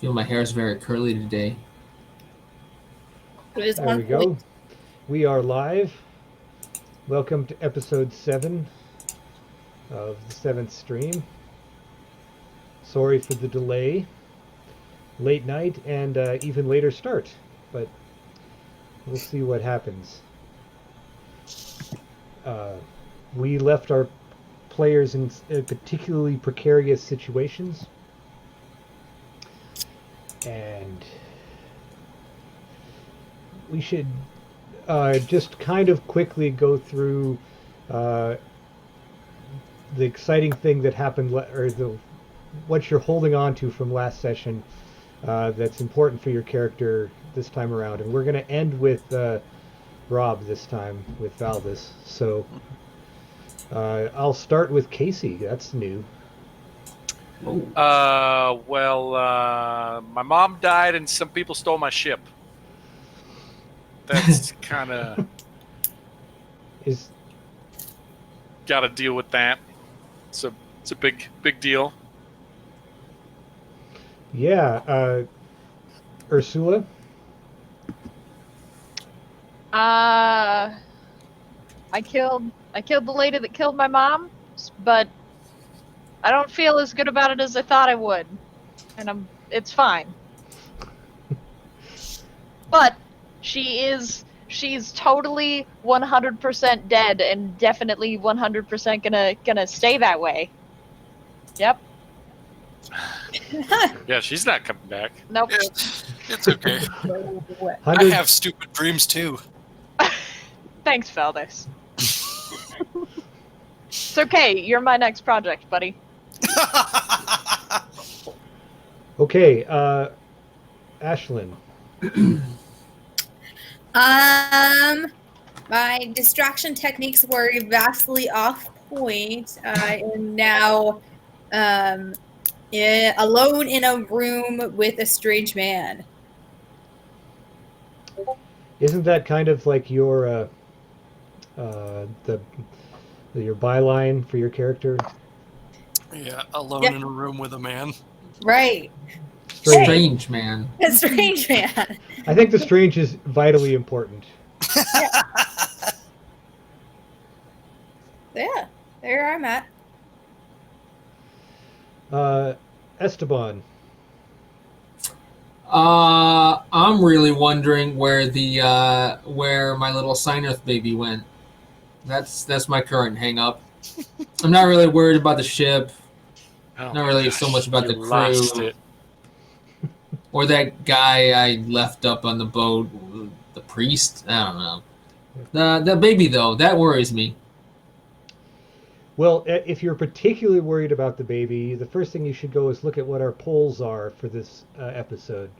feel my hair is very curly today. It is There we on go. point. We are live. Welcome to episode 7 of the 7th stream. Sorry for the delay. Late night and even later start, but we'll see what happens. We left our players in particularly precarious situations, and we should just kind of quickly go through the exciting thing that happened, what you're holding on to from last session that's important for your character this time around. And we're going to end with Rob this time with Valdis. So I'll start with Casey. That's new. My mom died and some people stole my ship. That's kind of got to deal with that. It's a big deal. Yeah, Ursula. I killed the lady that killed my mom, but I don't feel as good about it as I thought I would, and it's fine. But she's totally 100% dead and definitely 100% gonna stay that way. Yep. Yeah, she's not coming back. Nope. It's okay. I 100 have stupid dreams too. Thanks, Valdez. It's okay. You're my next project, buddy. Okay, Ashlyn. My distraction techniques were vastly off point. I am now alone in a room with a strange man. Isn't that kind of like your your byline for your character? Yeah, alone Yeah. in a room with a man. Right. Strange man. A strange man. I think the strange is vitally important. Yeah, there I'm at. Esteban. I'm really wondering where where my little Sinerth baby went. That's my current hang up. I'm not really worried about the ship, Oh, not really gosh, so much about you the lost crew it. or that guy I left up on the boat, the priest. I don't know. The baby though, that worries me. Well, if you're particularly worried about the baby, the first thing you should go is look at what our polls are for this episode.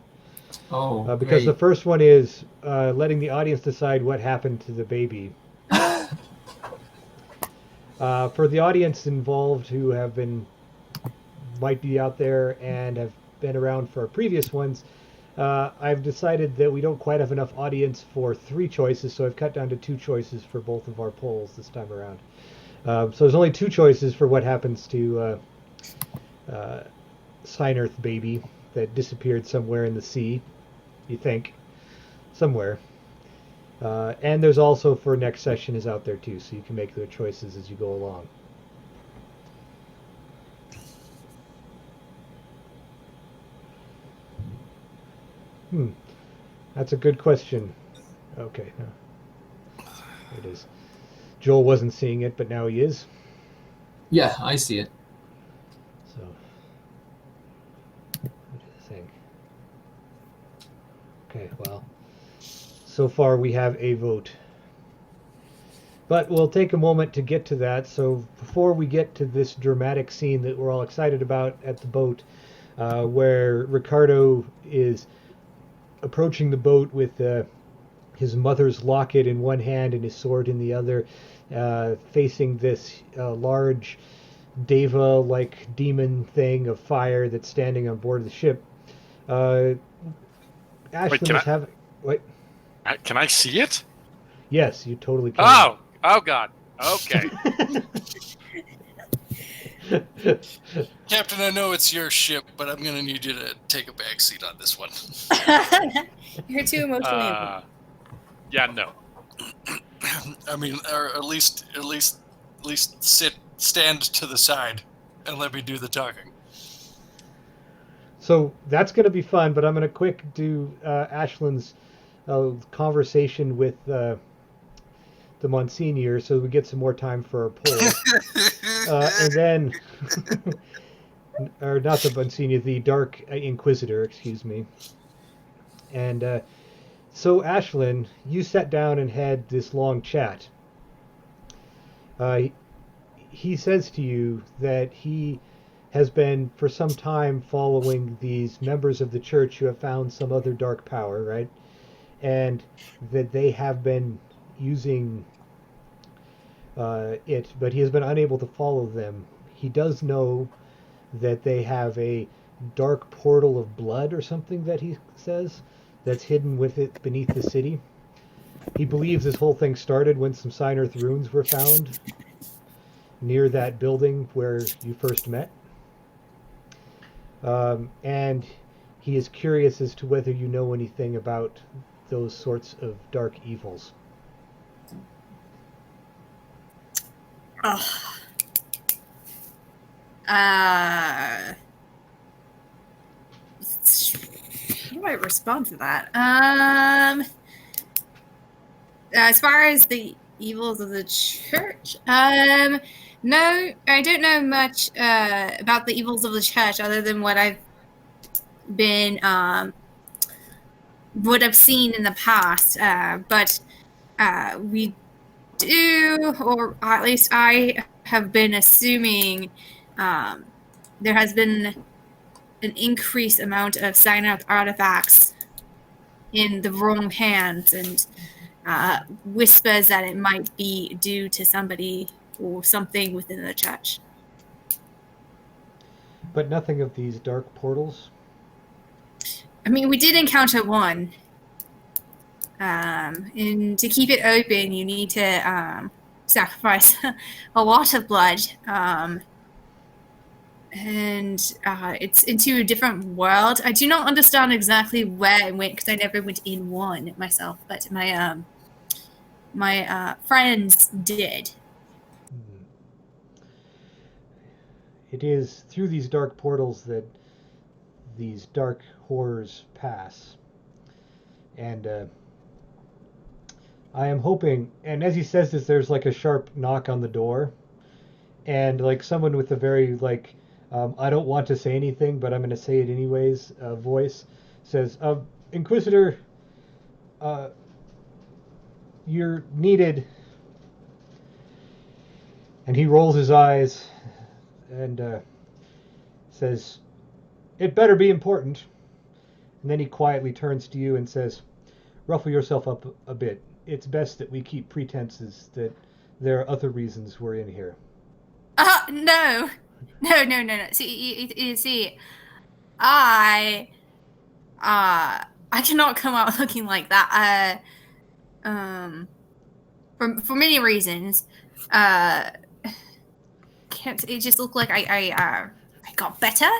Oh, Because the great. first one is letting the audience decide what happened to the baby. For the audience involved who might be out there and have been around for our previous ones, I've decided that we don't quite have enough audience for 3 choices, so I've cut down to 2 choices for both of our polls this time around. So there's only 2 choices for what happens to Sinerth baby that disappeared somewhere in the sea, you think, somewhere. And there's also for next session is out there too, so you can make the choices as you go along. That's a good question. Okay, no. It is. Joel wasn't seeing it, but now he is. Yeah, I see it. So, what do you think? Okay, well, so far we have a vote. But we'll take a moment to get to that. So before we get to this dramatic scene that we're all excited about at the boat, where Ricardo is approaching the boat with his mother's locket in one hand and his sword in the other, facing this large Deva-like demon thing of fire that's standing on board the ship. Ashlyn can is having... Wait. Can I see it? Yes, you totally can. Oh God. Okay. Captain, I know it's your ship, but I'm gonna need you to take a back seat on this one. You're too emotionally involved. Yeah, no. I mean, or at least stand to the side, and let me do the talking. So that's going to be fun, but I'm going to quick do Ashland's conversation with the Monsignor so we get some more time for our poll. And then, or not the Monsignor, the Dark Inquisitor, excuse me. And so, Ashland, you sat down and had this long chat. He says to you that he has been for some time following these members of the church who have found some other dark power, right? And that they have been using it, but he has been unable to follow them. He does know that they have a dark portal of blood or something that he says that's hidden with it beneath the city. He believes this whole thing started when some Sinarth runes were found near that building where you first met. And he is curious as to whether you know anything about those sorts of dark evils. Oh. How do I respond to that? As far as the evils of the church, no, I don't know much about the evils of the church other than what I've been, what I've seen in the past. But we do, or at least I have been assuming there has been an increased amount of Sinarth artifacts in the wrong hands, and whispers that it might be due to somebody or something within the church. But nothing of these dark portals? I mean, we did encounter one. And to keep it open, you need to sacrifice a lot of blood. And it's into a different world. I do not understand exactly where it went because I never went in one myself, but my friends did. It is through these dark portals that these dark horrors pass. And I am hoping, and as he says this, there's like a sharp knock on the door, and like someone with a very like, I don't want to say anything, but I'm going to say it anyways, voice says, Inquisitor, you're needed. And he rolls his eyes and says, it better be important. And then he quietly turns to you and says, ruffle yourself up a bit. It's best that we keep pretenses that there are other reasons we're in here. No. See, I cannot come out looking like that. For many reasons. Can't it just look like I got better?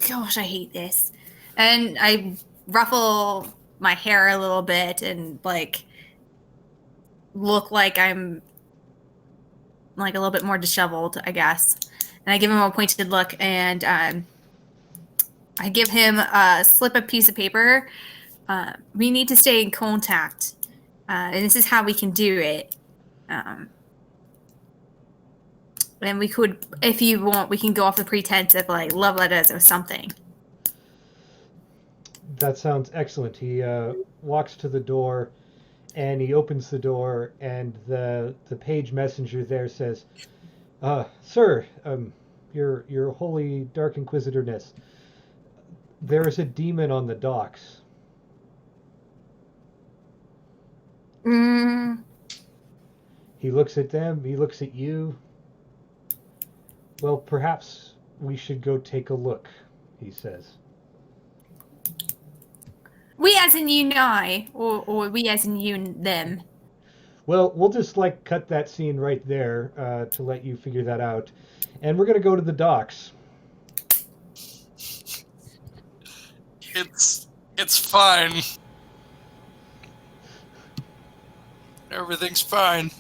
Gosh, I hate this. And I ruffle my hair a little bit and like look like I'm like a little bit more disheveled, I guess. And I give him a pointed look, and I give him a slip of piece of paper. We need to stay in contact, and this is how we can do it. And we could, if you want, we can go off the pretense of like love letters or something. That sounds excellent. He walks to the door, and he opens the door, and the page messenger there says, "Sir, your holy dark inquisitorness, there is a demon on the docks." He looks at them. He looks at you. Well, perhaps we should go take a look, he says. We as in you and I, or we as in you and them? Well, we'll just like cut that scene right there to let you figure that out, and we're gonna go to the docks. It's fine. Everything's fine.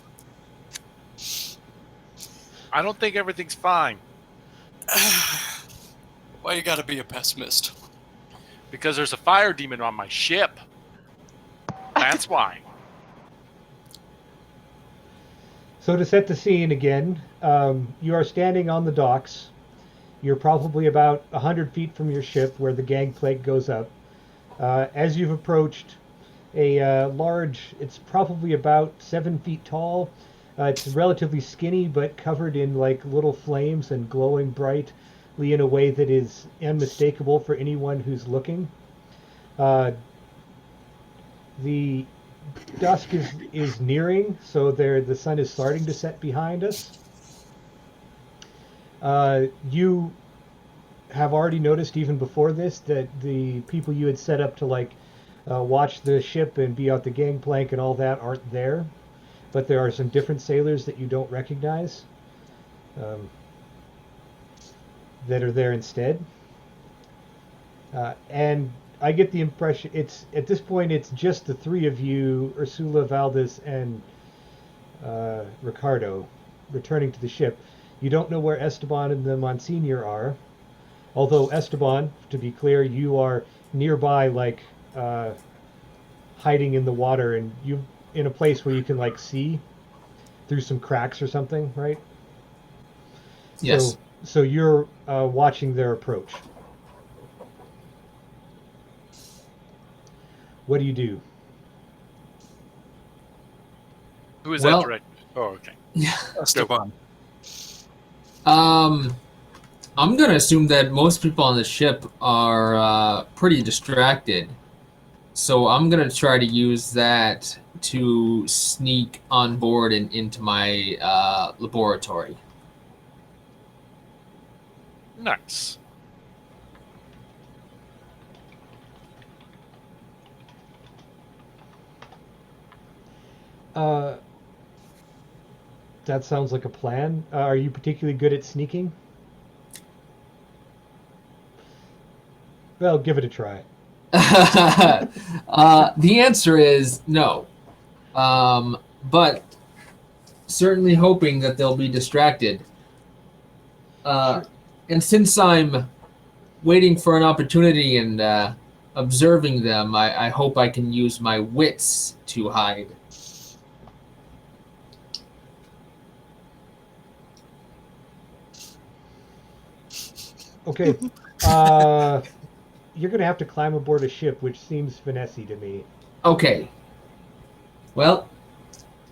I don't think everything's fine Why you gotta be a pessimist? because there's a fire demon on my ship. That's why. So to set the scene again, you are standing on the docks. You're probably about 100 feet from your ship where the gangplank goes up. As you've approached a large, it's probably about 7 feet tall. It's relatively skinny, but covered in like little flames and glowing brightly in a way that is unmistakable for anyone who's looking. The dusk is nearing, so the sun is starting to set behind us. You have already noticed even before this that the people you had set up to like watch the ship and be out the gangplank and all that aren't there, but there are some different sailors that you don't recognize that are there instead. And I get the impression it's at this point it's just the three of you, Ursula, Valdez, and Ricardo, returning to the ship. You don't know where Esteban and the Monsignor are. Although Esteban, to be clear, you are nearby, like hiding in the water, and you in a place where you can like see through some cracks or something, right? Yes. So you're watching their approach. What do you do? Who is Well- that direct? Oh, okay. Esteban. I'm gonna assume that most people on the ship are pretty distracted, so I'm gonna try to use that to sneak on board and into my laboratory. Nice. That sounds like a plan. Are you particularly good at sneaking? Well, give it a try. The answer is no, but certainly hoping that they'll be distracted. And since I'm waiting for an opportunity and observing them, I hope I can use my wits to hide. Okay. You're going to have to climb aboard a ship, which seems finessey to me. Okay. Well,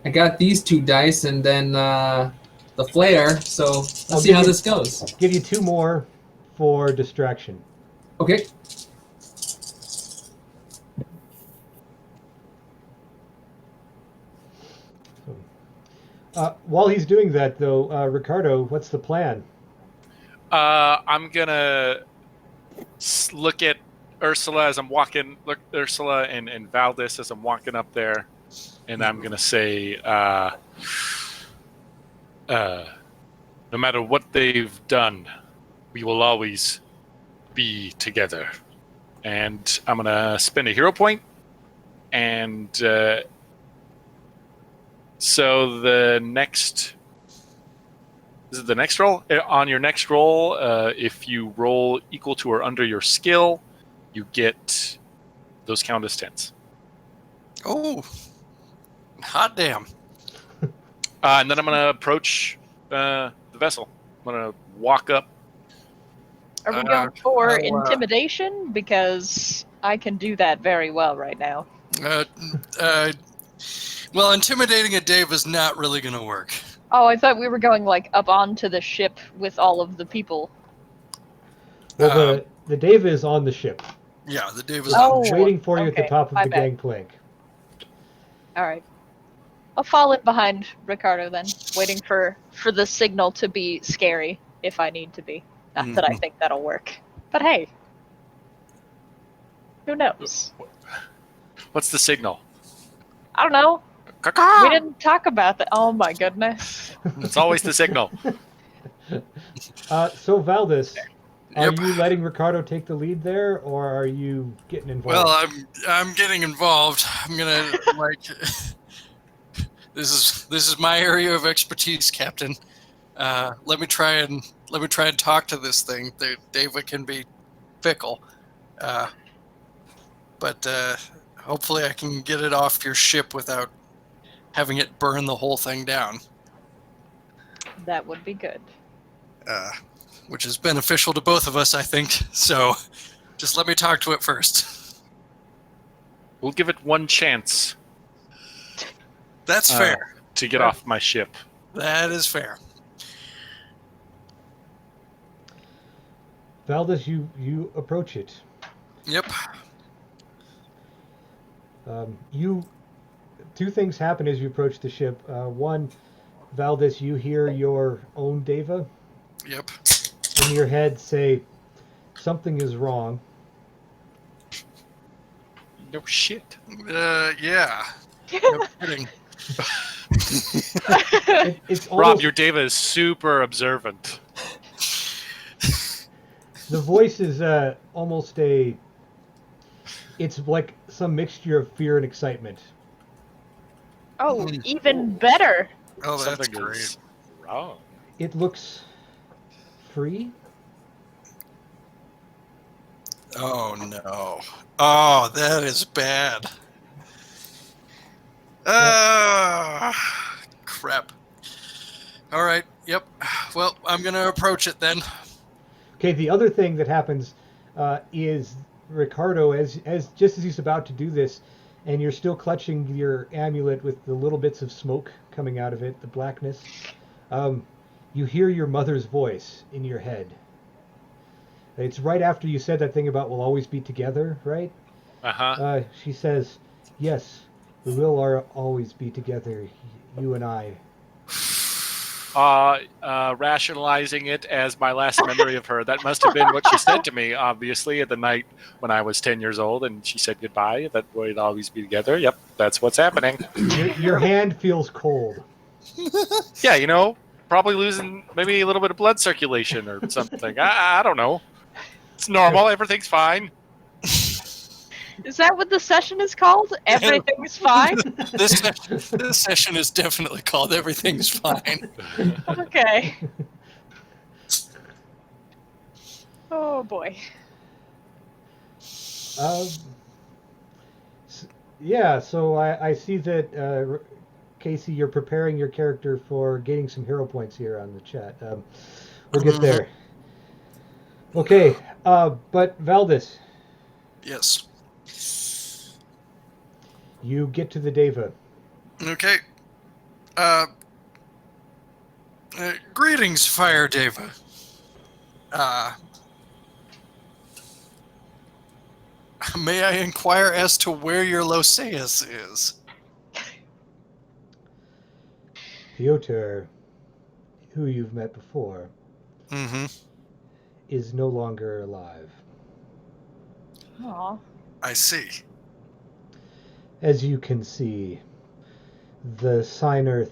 I got these 2 dice and then the flare, so I'll let's see give how you- this goes. Give you 2 more for distraction. Okay. While he's doing that, though, Ricardo, what's the plan? I'm gonna look at Ursula as I'm walking. Look, Ursula and Valdez as I'm walking up there, and I'm gonna say, no matter what they've done, we will always be together. And I'm gonna spend a hero point, and so the next. This is the next roll. On your next roll, if you roll equal to or under your skill, you get those count as 10s. Oh, hot damn. And then I'm going to approach the vessel. I'm going to walk up. Are we going for I'll, intimidation? Because I can do that very well right now. Well, intimidating a Dave is not really going to work. Oh, I thought we were going like up onto the ship with all of the people. Well, the Dave is on the ship, Yeah, the Dave is Oh. on. waiting for you at the okay, top of my the bad. gangplank. All right. I'll fall in behind Ricardo then, waiting for the signal to be scary if I need to be. Not that I think that'll work. But hey. Who knows? What's the signal? I don't know. We didn't talk about that. Oh my goodness. It's always the signal. So Valdez, are Yep. you letting Ricardo take the lead there, or are you getting involved? Well, I'm getting involved. I'm gonna like. This is my area of expertise, Captain. Let me try and talk to this thing. David can be fickle, but hopefully I can get it off your ship without having it burn the whole thing down. That would be good. Which is beneficial to both of us, I think. So, just let me talk to it first. We'll give it one chance That's fair. to get off my ship. That is fair. Valdez, you approach it. Yep. Two things happen as you approach the ship. One, Valdez, you hear your own Deva Yep. in your head say, "Something is wrong." No shit. Yeah. No kidding. It's Rob, almost, your Deva is super observant. the voice is almost a. It's like some mixture of fear and excitement. Oh, even better. Oh, that's Something great. is wrong. It looks free. Oh no. Oh, that is bad. Crap. All right. Yep. Well, I'm gonna approach it then. Okay, the other thing that happens is Ricardo, as just as he's about to do this, and you're still clutching your amulet with the little bits of smoke coming out of it, the blackness, you hear your mother's voice in your head. It's right after you said that thing about we'll always be together, right? Uh-huh. She says, "Yes, we will always be together, you and I." Rationalizing it as my last memory of her. That must have been what she said to me, obviously, at the night when I was 10 years old and she said goodbye, that we'd always be together. Yep, that's what's happening. Your hand feels cold. Yeah, you know, probably losing maybe a little bit of blood circulation or something. I don't know. It's normal. Everything's fine. Is that what the session is called? Everything's fine? This session is definitely called "Everything's Fine." Okay. Oh boy. Yeah, so I see that, Casey, you're preparing your character for gaining some hero points here on the chat. We'll get there. Okay, but Valdez, Yes. you get to the Deva. Okay. Greetings, Fire Deva. May I inquire as to where your Loseus is? Piotr, who you've met before, Mm-hmm. is no longer alive. Aw. I see. As you can see, the Sinearth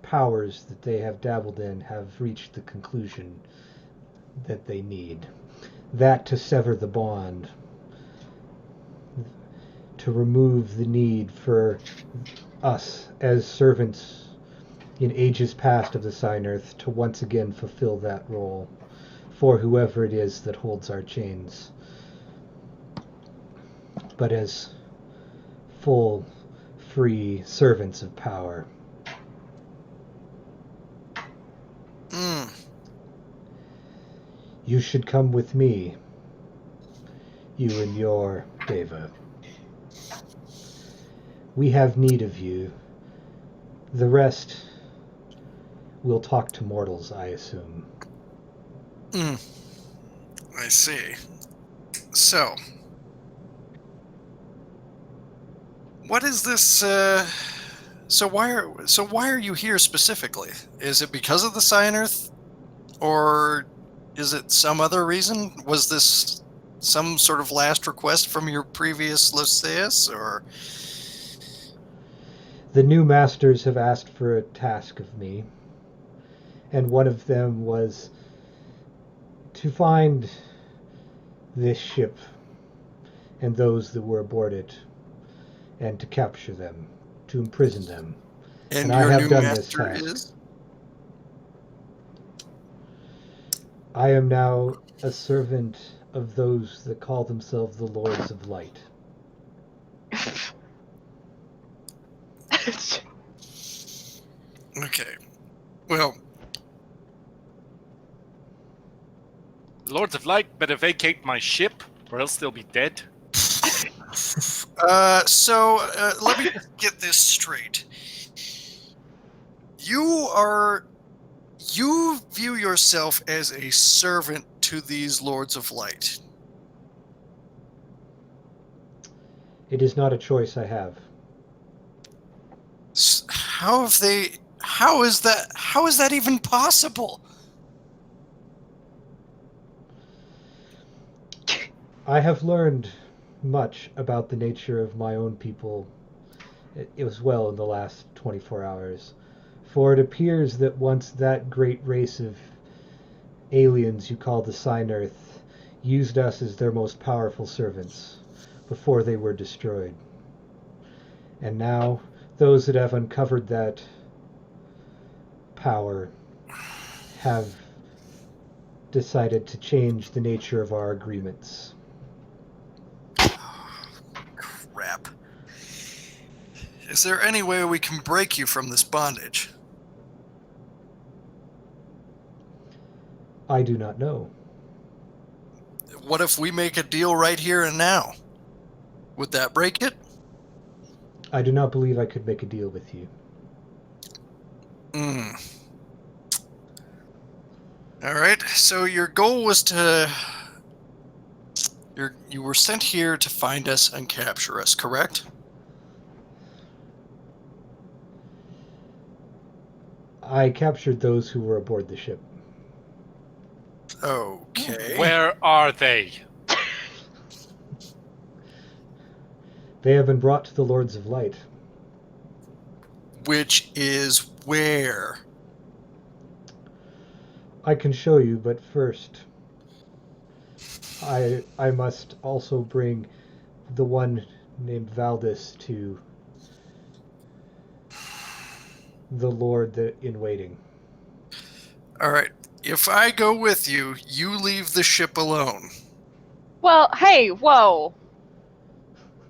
powers that they have dabbled in have reached the conclusion that they need. That to sever the bond, to remove the need for us as servants in ages past of the Sinearth to once again fulfill that role for whoever it is that holds our chains. But as full, free servants of power. You should come with me, you and your Deva. We have need of you. The rest will talk to mortals, I assume. I see. So, what is this? So why are you here specifically? Is it because of the Sinearth, or is it some other reason? Was this some sort of last request from your previous Lucius, or? The new masters have asked for a task of me, and one of them was to find this ship and those that were aboard it, and to capture them, to imprison them. And I your have new done this master task. is? I am now a servant of those that call themselves the Lords of Light. Okay. Well, Lords of Light better vacate my ship, or else they'll be dead. let me get this straight. You view yourself as a servant to these Lords of Light. It is not a choice I have. How is that even possible? I have learned much about the nature of my own people as well in the last 24 hours. For it appears that once that great race of aliens you call the Sign Earth used us as their most powerful servants before they were destroyed. And now those that have uncovered that power have decided to change the nature of our agreements. Crap. Is there any way we can break you from this bondage? I do not know. What if we make a deal right here and now? Would that break it? I do not believe I could make a deal with you. All right. So your goal was to... You were sent here to find us and capture us, correct? I captured those who were aboard the ship. Okay. Where are they? They have been brought to the Lords of Light. Which is where? I can show you, but first, I must also bring the one named Valdis to the Lord in waiting. All right. If I go with you, you leave the ship alone. Well, hey, whoa.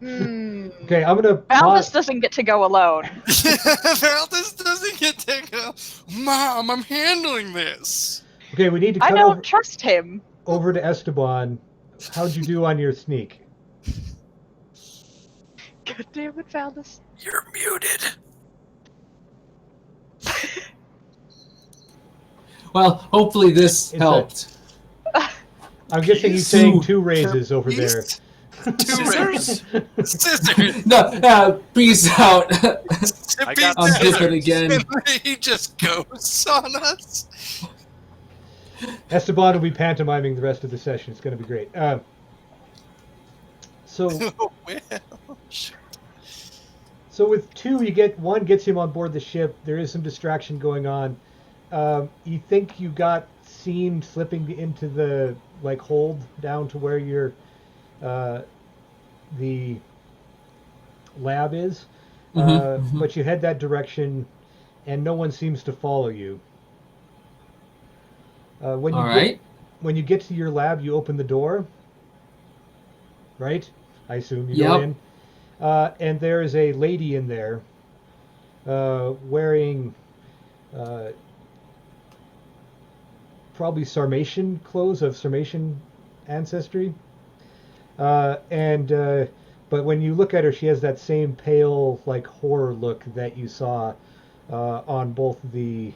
Hmm. Okay, I'm gonna Valdis doesn't get to go alone. Valdis doesn't get to go. Mom, I'm handling this. Okay, we need to I cut don't trust him. over to Esteban. How'd you do on your sneak? God damn it, Valdis. You're muted. Well, hopefully this It's helped. I'm guessing he's saying 2 raises over there. Scissors? Scissors. No, peace out. I got I'm scissors. dipping again. And he just goes on us. Esteban will be pantomiming the rest of the session. It's going to be great. So with 2, you get 1 gets him on board the ship. There is some distraction going on. You think you got seen slipping into the hold down to where your the lab is, but you head that direction, and no one seems to follow you. When you get to your lab, you open the door. Right? I assume you go in. And there is a lady in there wearing probably Sarmatian clothes of Sarmatian ancestry. But when you look at her, she has that same pale, horror look that you saw on both the,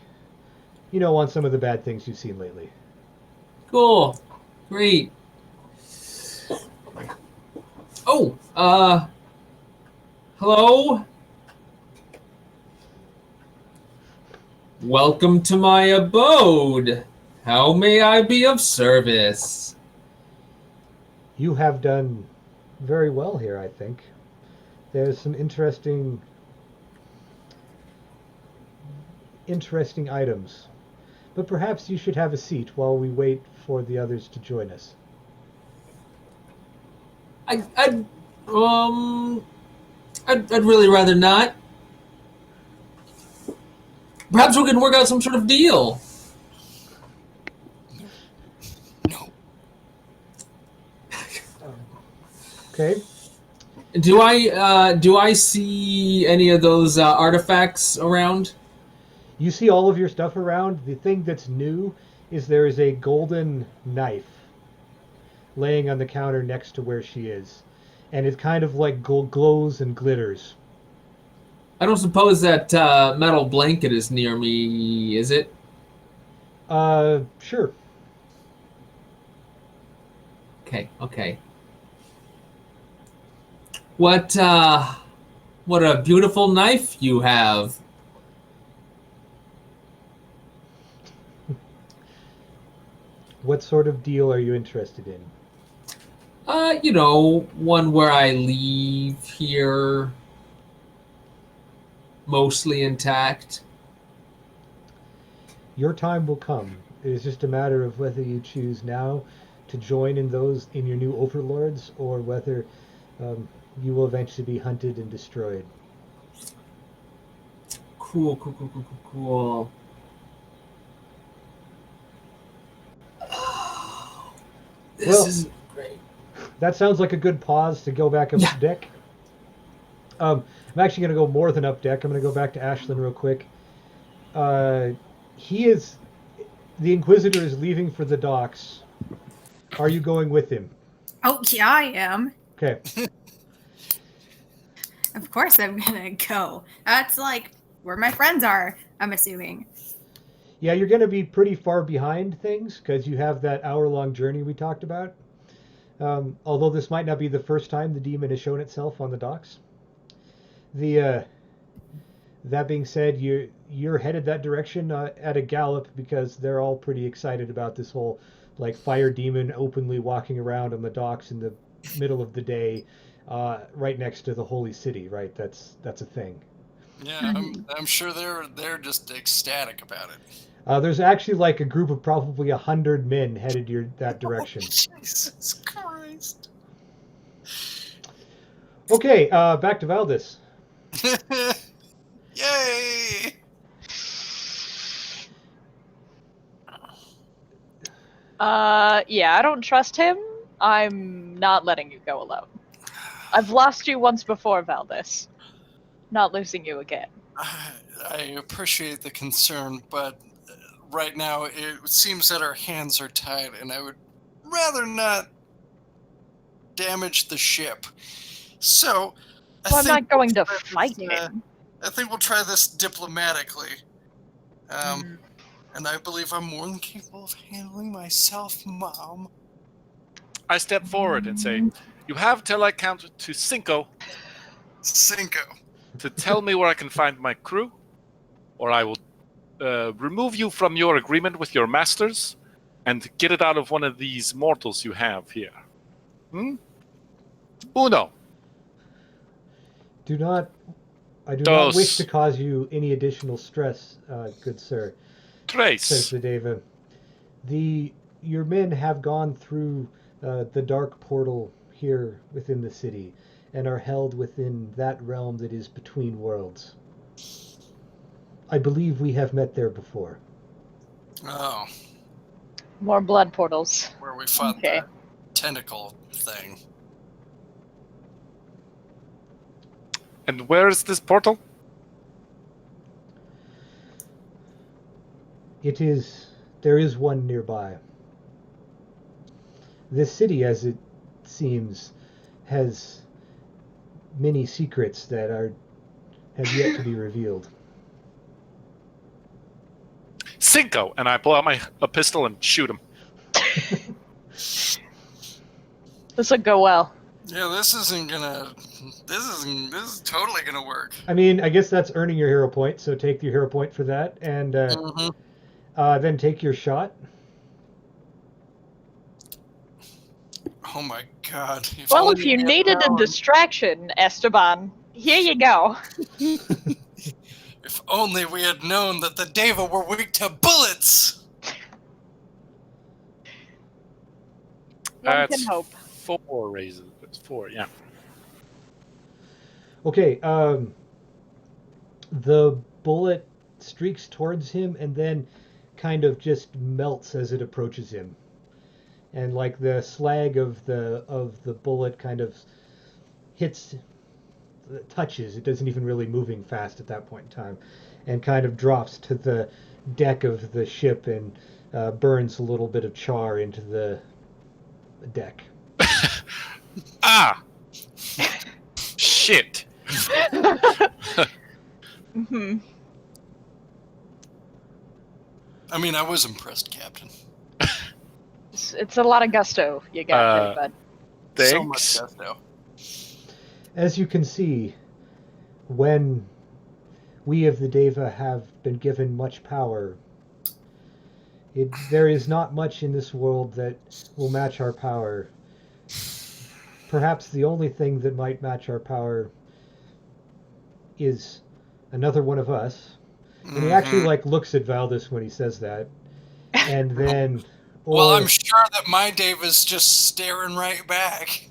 on some of the bad things you've seen lately. Cool. Great. Oh, hello? Welcome to my abode. How may I be of service? You have done very well here, I think. There's some interesting items. But perhaps you should have a seat while we wait for the others to join us. I'd really rather not. Perhaps we can work out some sort of deal. No. Okay. Do I see any of those artifacts around? You see all of your stuff around. The thing that's new is there is a golden knife laying on the counter next to where she is. And it kind of like glows and glitters. I don't suppose that metal blanket is near me, is it? Sure. Okay. What a beautiful knife you have. What sort of deal are you interested in? One where I leave here mostly intact. Your time will come. It is just a matter of whether you choose now to join in your new overlords, or whether you will eventually be hunted and destroyed. Cool. This Well, is great. That sounds like a good pause to go back up deck. I'm actually going to go more than up deck. I'm going to go back to Ashlyn real quick. The Inquisitor is leaving for the docks. Are you going with him? Oh, yeah, I am. Okay. Of course I'm gonna go. That's like where my friends are, I'm assuming. Yeah, you're going to be pretty far behind things because you have that hour-long journey we talked about. Although this might not be the first time the demon has shown itself on the docks. That being said, you're headed that direction at a gallop because they're all pretty excited about this whole like fire demon openly walking around on the docks in the middle of the day, right next to the holy city. Right, that's a thing. Yeah, I'm sure they're just ecstatic about it. There's actually like a group of probably 100 men headed that direction. Oh, Jesus Christ. Okay, back to Valdis. Yay! Yeah, I don't trust him. I'm not letting you go alone. I've lost you once before, Valdis. Not losing you again. I appreciate the concern, but right now it seems that our hands are tied, and I would rather not damage the ship. So, I'm not going to fight him. I think we'll try this diplomatically. And I believe I'm more than capable of handling myself, Mom. I step forward and say, "You have till I count to Cinco to tell me where I can find my crew, or I will remove you from your agreement with your masters and get it out of one of these mortals you have here. Uno. I do not wish to cause you any additional stress, good sir. Tres. Says the Deva. Your men have gone through the dark portal here within the city and are held within that realm that is between worlds. I believe we have met there before. Oh. More blood portals. Where we fought the tentacle thing. And where is this portal? There is one nearby. This city, as it seems, has many secrets that have yet to be revealed. Cinco! And I pull out a pistol and shoot him. This would go well. Yeah, this is totally gonna work. I mean, I guess that's earning your hero point, so take your hero point for that, and then take your shot. Oh my god. Well, only if you we had needed a known- distraction, Esteban, here you go. If only we had known that the Deva were weak to bullets! One can That's hope. 4 raises. It's 4, yeah. Okay, the bullet streaks towards him and then kind of just melts as it approaches him. And like the slag of the bullet kind of touches, it doesn't even really moving fast at that point in time, and kind of drops to the deck of the ship and burns a little bit of char into the deck. Ah! Shit! Mhm. I mean, I was impressed, Captain. It's a lot of gusto you got there, bud. So much Thanks. gusto. As you can see, when we of the Deva have been given much power, there is not much in this world that will match our power. Perhaps the only thing that might match our power is another one of us. And he actually Mhm. looks at Valdis when he says that. And then Well, I'm sure that my Deva's just staring right back.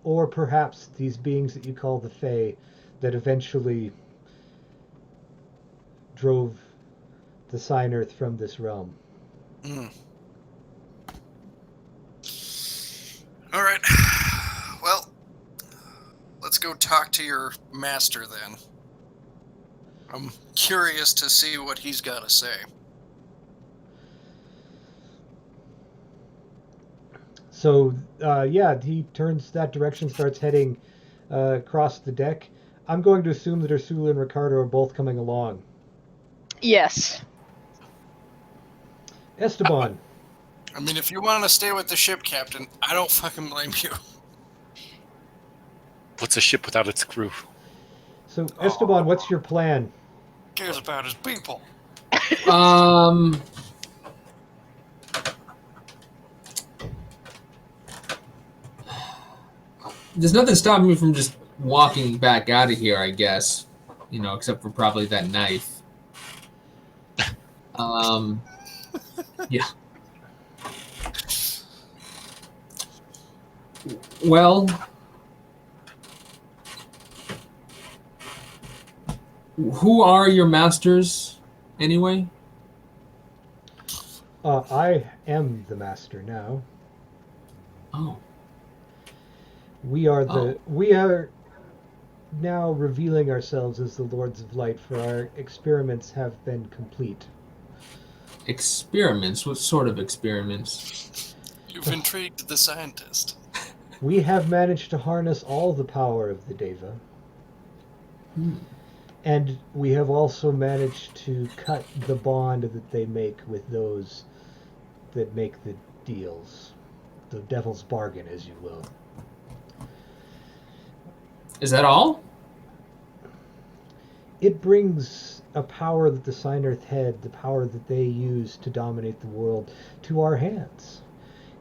or perhaps these beings that you call the Fae that eventually drove the Sign Earth from this realm. Mm. All right. Well, let's go talk to your master then. I'm curious to see what he's got to say. So, he turns that direction, starts heading across the deck. I'm going to assume that Ursula and Ricardo are both coming along. Yes. Esteban, I mean, if you want to stay with the ship, Captain, I don't fucking blame you. What's a ship without its crew? so Esteban, what's your plan? Cares about his people. There's nothing stopping me from just walking back out of here, I guess. You know, except for probably that knife. Yeah. Well, who are your masters, anyway? I am the master now. Oh. We are now revealing ourselves as the Lords of Light, for our experiments have been complete. Experiments? What sort of experiments? You've intrigued the scientist. We have managed to harness all the power of the Deva, and we have also managed to cut the bond that they make with those that make the deals. The devil's bargain, as you will. Is that all? It brings a power that the Sign Earth had, the power that they use to dominate the world, to our hands.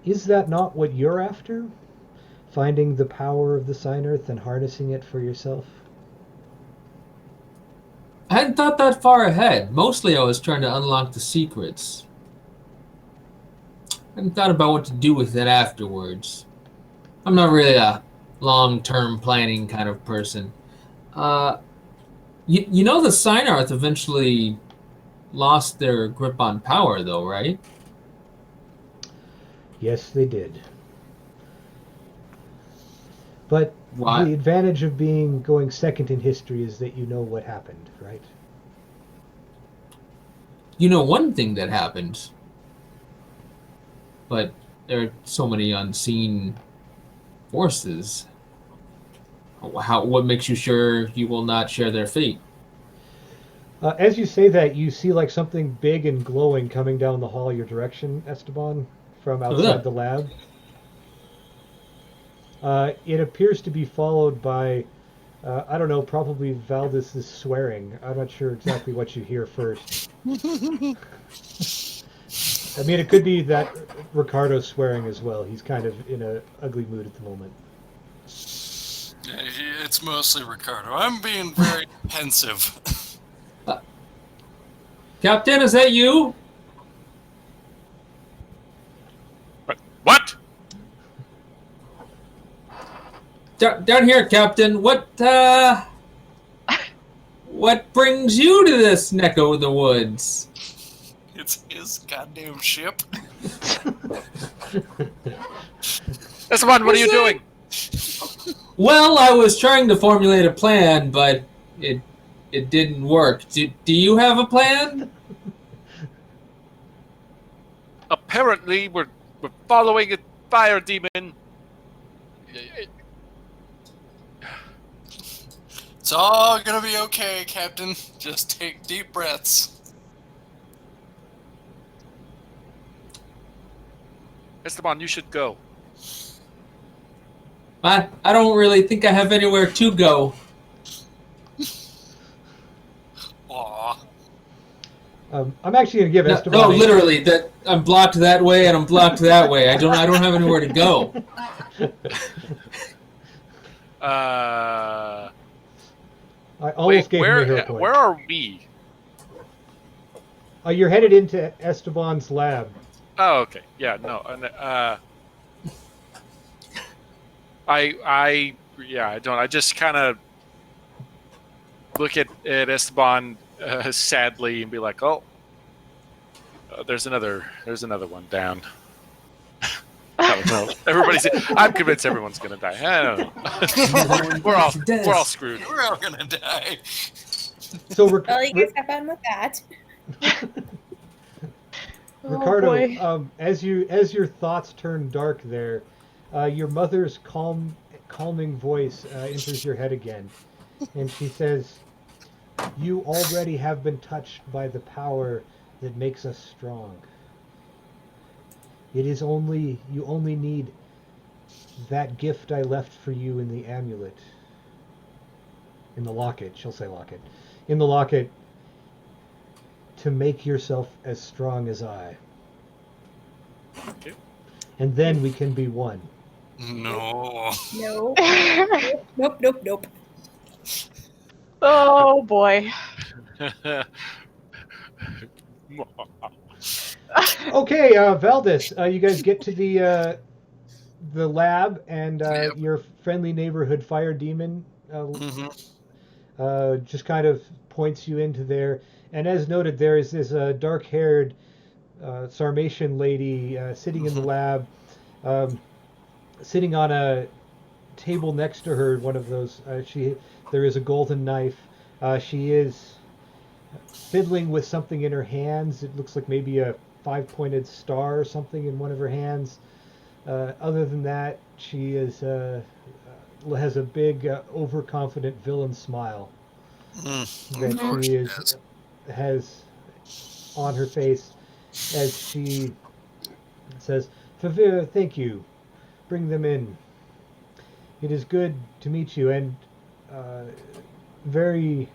Is that not what you're after? Finding the power of the Sign Earth and harnessing it for yourself? I hadn't thought that far ahead. Mostly I was trying to unlock the secrets. I hadn't thought about what to do with it afterwards. I'm not really a long-term planning kind of person. You know the Sign Earth eventually lost their grip on power, though, right? Yes, they did. But Why? the advantage of going second in history is that you know what happened, right? You know one thing that happened, but there are so many unseen forces. What makes you sure you will not share their fate? As you say that, you see like something big and glowing coming down the hall your direction, Esteban, from outside the lab. It appears to be followed by, I don't know, probably Valdis is swearing. I'm not sure exactly what you hear first. I mean, it could be that Ricardo's swearing as well. He's kind of in a ugly mood at the moment. Yeah, it's mostly Ricardo. I'm being very pensive. Captain, is that you? What? Down here, Captain. What brings you to this neck of the woods? It's his goddamn ship. Esteban, what are you doing? Well, I was trying to formulate a plan, but it didn't work. Do you have a plan? Apparently, we're following a fire demon. It's all gonna be okay, Captain. Just take deep breaths. Esteban, you should go. I don't really think I have anywhere to go. Aw. I'm actually going to give Esteban. No, literally. That I'm blocked that way and I'm blocked that way. I don't have anywhere to go. I almost Wait, gave him a hero point. where are we? You're headed into Esteban's lab. Oh, okay. Yeah, no. And I don't. I just kind of look at Esteban sadly and be like, "Oh, there's another one down." I don't know. I'm convinced everyone's gonna die. I don't know. we're all screwed. We're all gonna die. So, Well, you guys have fun with that. Ricardo, boy. as your thoughts turn dark there, your mother's calming voice enters your head again, and she says, "You already have been touched by the power that makes us strong. You only need that gift I left for you in the amulet, in the locket." She'll say locket, in the locket, to make yourself as strong as I. Okay. And then we can be one. No. No. Nope. Oh boy. Okay, Valdis, you guys get to the lab, and Yep. your friendly neighborhood fire demon Mm-hmm. just kind of points you into there. And as noted, there is this dark-haired Sarmatian lady sitting in the lab, sitting on a table next to her. One of those. There is a golden knife. She is fiddling with something in her hands. It looks like maybe a 5-pointed star or something in one of her hands. Other than that, she is has a big, overconfident villain smile that she has on her face as she says, "Favir, thank you. Bring them in. It is good to meet you, and very,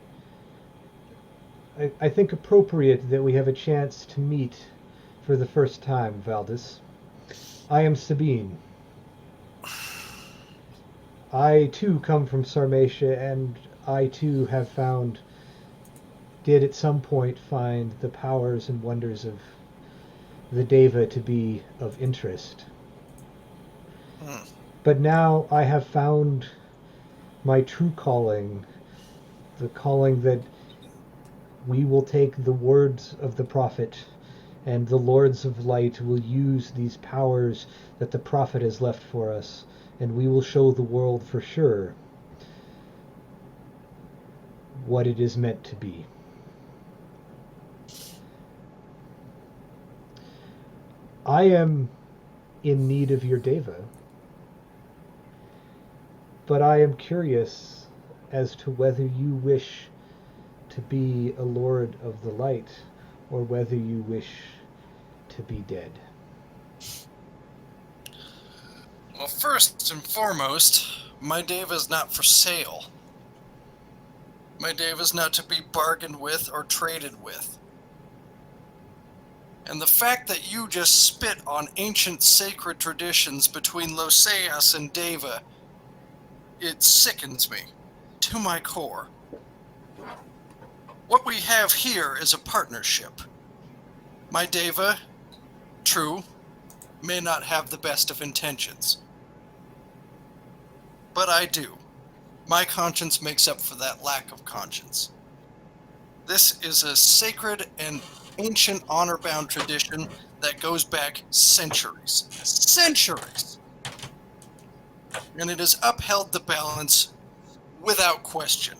I think, appropriate that we have a chance to meet for the first time, Valdis. I am Sabine. I too come from Sarmatia, and I too did at some point find the powers and wonders of the Deva to be of interest. But now I have found my true calling, the calling that we will take the words of the prophet, and the Lords of Light will use these powers that the prophet has left for us, and we will show the world for sure what it is meant to be." I am in need of your Deva, but I am curious as to whether you wish to be a Lord of the Light, or whether you wish to be dead. Well, first and foremost, my Deva is not for sale. My Deva is not to be bargained with or traded with. And the fact that you just spit on ancient sacred traditions between Loseas and Deva, it sickens me to my core. What we have here is a partnership. My Deva, true, may not have the best of intentions. But I do. My conscience makes up for that lack of conscience. This is a sacred and ancient honor-bound tradition that goes back centuries. Centuries! And it has upheld the balance without question.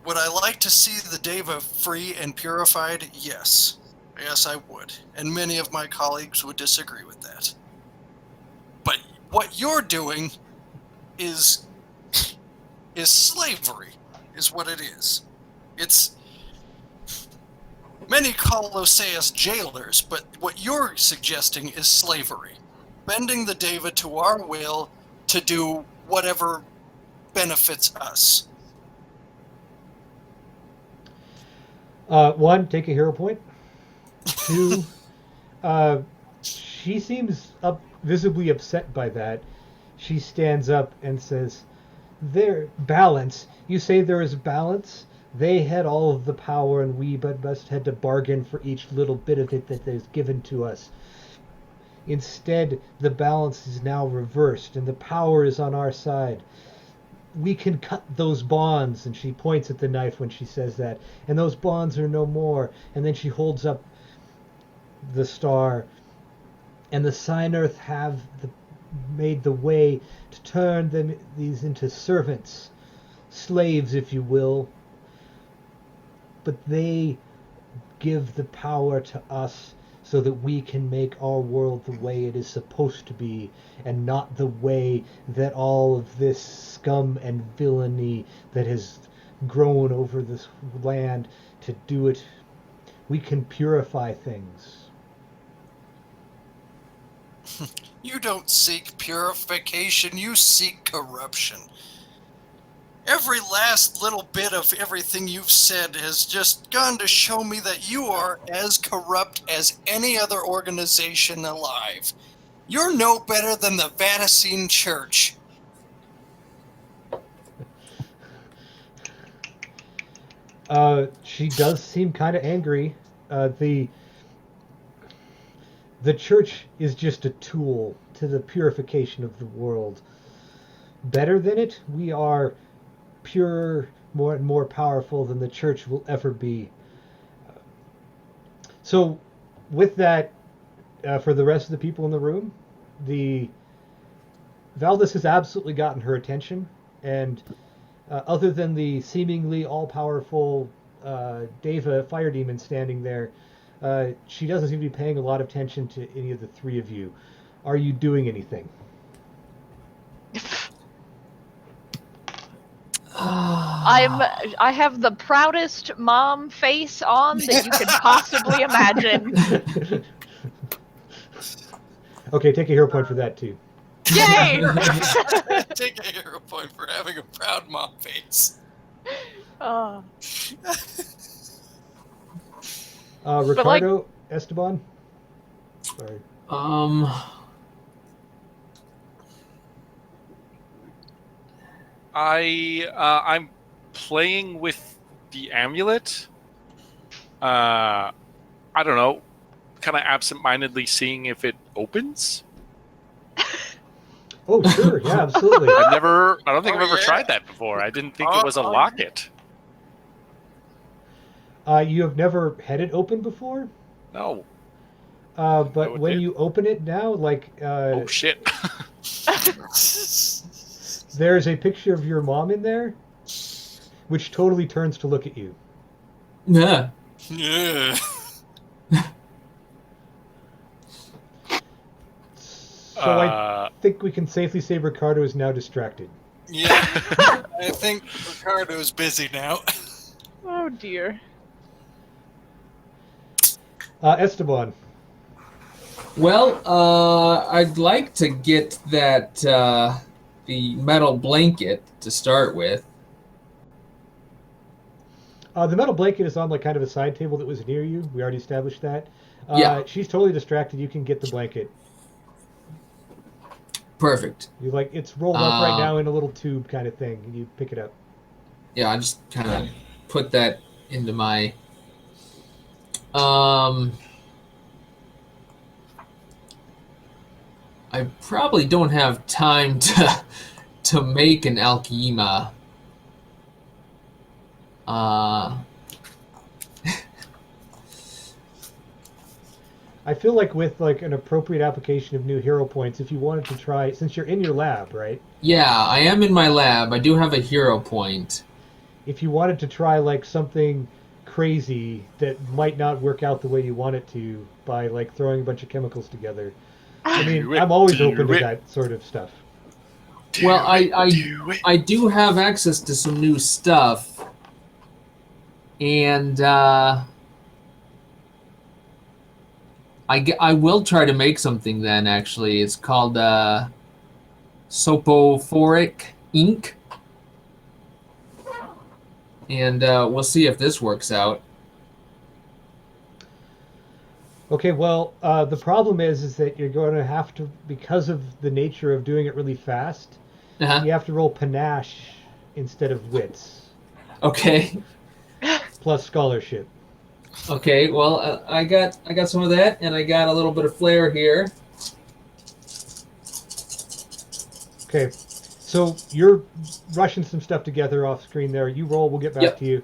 Would I like to see the Deva free and purified? Yes. Yes, I would. And many of my colleagues would disagree with that. But what you're doing is slavery, is what it is. It's... Many call Loseas jailers, but what you're suggesting is slavery. Bending the Deva to our will to do whatever benefits us. One, take a hero point. Two, she seems visibly upset by that. She stands up and says, "There, balance. You say there is balance? They had all of the power, and we but must had to bargain for each little bit of it that is given to us. Instead, the balance is now reversed, and the power is on our side. We can cut those bonds," and she points at the knife when she says that, "and those bonds are no more." And then she holds up the star, and the Sign-Earth have made the way to turn these into servants, slaves, if you will. But they give the power to us so that we can make our world the way it is supposed to be, and not the way that all of this scum and villainy that has grown over this land to do it. We can purify things. You don't seek purification, you seek corruption. Every last little bit of everything you've said has just gone to show me that you are as corrupt as any other organization alive. You're no better than the Vatican Church. She does seem kind of angry. The church is just a tool to the purification of the world. Better than it, we are pure, more and more powerful than the church will ever be. So, with that, for the rest of the people in the room, Valdis has absolutely gotten her attention, and other than the seemingly all-powerful Deva fire demon standing there, she doesn't seem to be paying a lot of attention to any of the three of you. Are you doing anything? I have the proudest mom face on that you could possibly imagine. Okay, take a hero point for that too. Yay! Take a hero point for having a proud mom face. Ricardo, Esteban? Sorry. I'm playing with the amulet. I don't know, kind of absent-mindedly seeing if it opens. Oh, sure, yeah, absolutely. I don't think Oh, I've ever yeah. tried that before. I didn't think it was a locket. You have never had it open before? No. But would when be- you open it now, like, Oh shit. there's a picture of your mom in there, which totally turns to look at you. Yeah. Yeah. So I think we can safely say Ricardo is now distracted. Yeah. I think Ricardo's busy now. Oh dear. Esteban. Well, I'd like to get that the metal blanket to start with. The metal blanket is on like kind of a side table that was near you. We already established that. Yeah. She's totally distracted. You can get the blanket. Perfect. You like it's rolled up right Uh, now in a little tube kind of thing. And you pick it up. Yeah, I just kind of put that into my. I probably don't have time to make an Alkema. I feel like with like an appropriate application of new hero points, if you wanted to try, since you're in your lab, right? Yeah, I am in my lab. I do have a hero point. If you wanted to try like something crazy that might not work out the way you want it to by like throwing a bunch of chemicals together, I mean, Do it, I'm always do open to it. that sort of stuff. Well, Do it. I do have access to some new stuff, and I will try to make something then. Actually, it's called sopophoric ink, and we'll see if this works out. Okay, well, the problem is that you're going to have to, because of the nature of doing it really fast, Uh-huh. you have to roll panache instead of wits, Okay. plus scholarship. Okay. Well, I got some of that, and I got a little bit of flair here. Okay, so you're rushing some stuff together off screen there. You roll, we'll get back Yep. to you.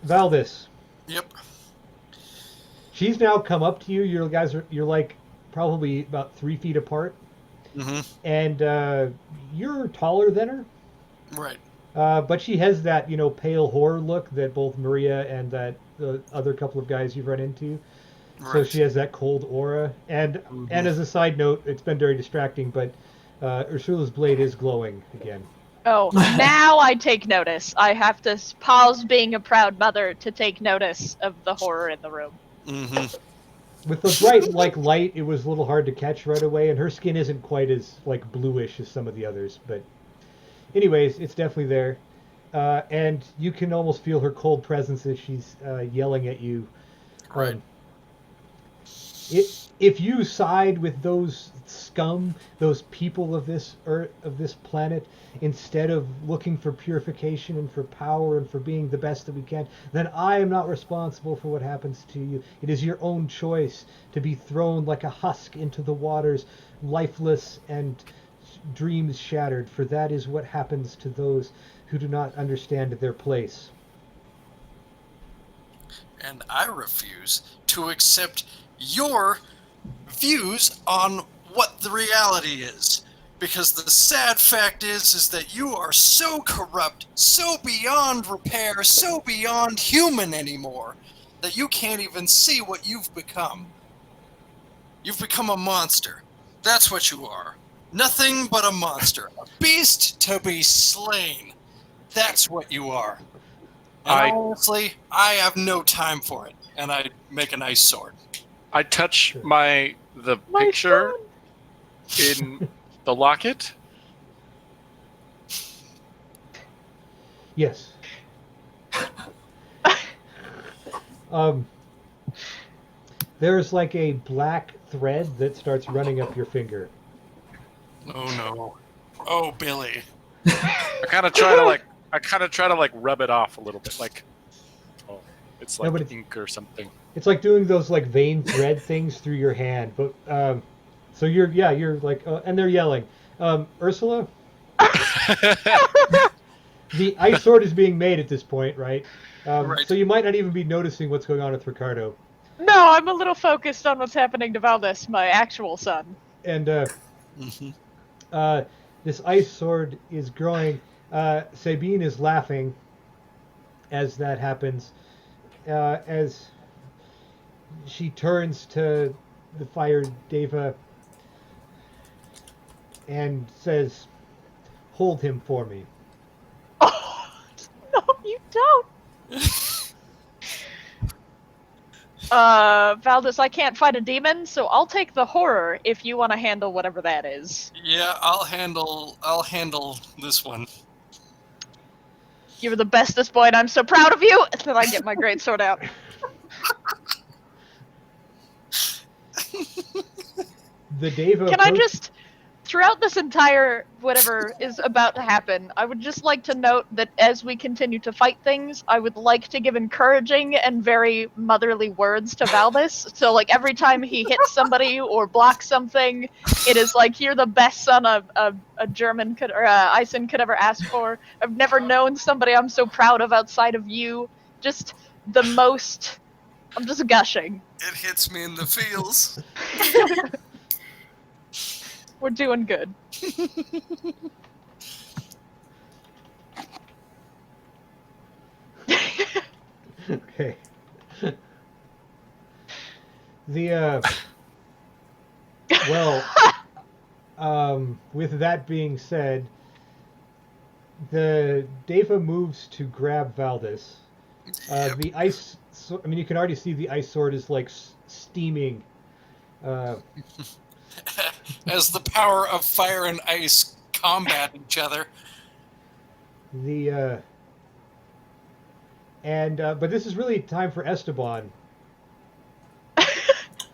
Valdis, Yep. she's now come up to you. You're like probably about 3 feet apart, Mm-hmm. and you're taller than her. Right. But she has that, pale horror look that both Maria and the other couple of guys you've run into. So Right. she has that cold aura. And as a side note, it's been very distracting, but Ursula's blade is glowing again. Oh, now I take notice. I have to pause being a proud mother to take notice of the horror in the room. Mm-hmm. With the bright light, it was a little hard to catch right away, and her skin isn't quite as like bluish as some of the others. But anyways, it's definitely there, and you can almost feel her cold presence as she's yelling at you. Right. If you side with those scum, those people of this earth, of this planet, instead of looking for purification and for power and for being the best that we can, then I am not responsible for what happens to you. It is your own choice to be thrown like a husk into the waters, lifeless and dreams shattered, for that is what happens to those who do not understand their place. And I refuse to accept your views on what the reality is. Because the sad fact is that you are so corrupt, so beyond repair, so beyond human anymore, that you can't even see what you've become. You've become a monster. That's what you are. Nothing but a monster. A beast to be slain. That's what you are. And honestly, I have no time for it. And I make a nice sword. I touch the My picture in the locket. Yes. There's like a black thread that starts running up your finger. Oh no. Oh, Billy. I kind of try to rub it off a little bit, like, oh, it's like No, but it's- ink or something. It's like doing those like vein thread things through your hand. But so you're like, and they're yelling, Ursula. The ice sword is being made at this point, right? Right. So you might not even be noticing what's going on with Ricardo. No, I'm a little focused on what's happening to Valdis, my actual son. And Mm-hmm. this ice sword is growing. Sabine is laughing as that happens. As she turns to the fire Deva and says, "Hold him for me." Oh, no, you don't. Valdis, I can't fight a demon, so I'll take the horror if you want to handle whatever that is. Yeah, I'll handle this one. You were the bestest boy, and I'm so proud of you. And then I get my greatsword out. The Deva. Can I just, throughout this entire whatever is about to happen, I would just like to note that as we continue to fight things, I would like to give encouraging and very motherly words to Valdis. So, like, every time he hits somebody or blocks something, it is like, you're the best son a German could, or Ison could ever ask for. I've never known somebody I'm so proud of outside of you. Just the most... I'm just gushing. It hits me in the feels. We're doing good. Okay. The with that being said, the Deva moves to grab Valdis. The ice. I mean, you can already see the ice sword is like steaming. As the power of fire and ice combat each other. But this is really time for Esteban.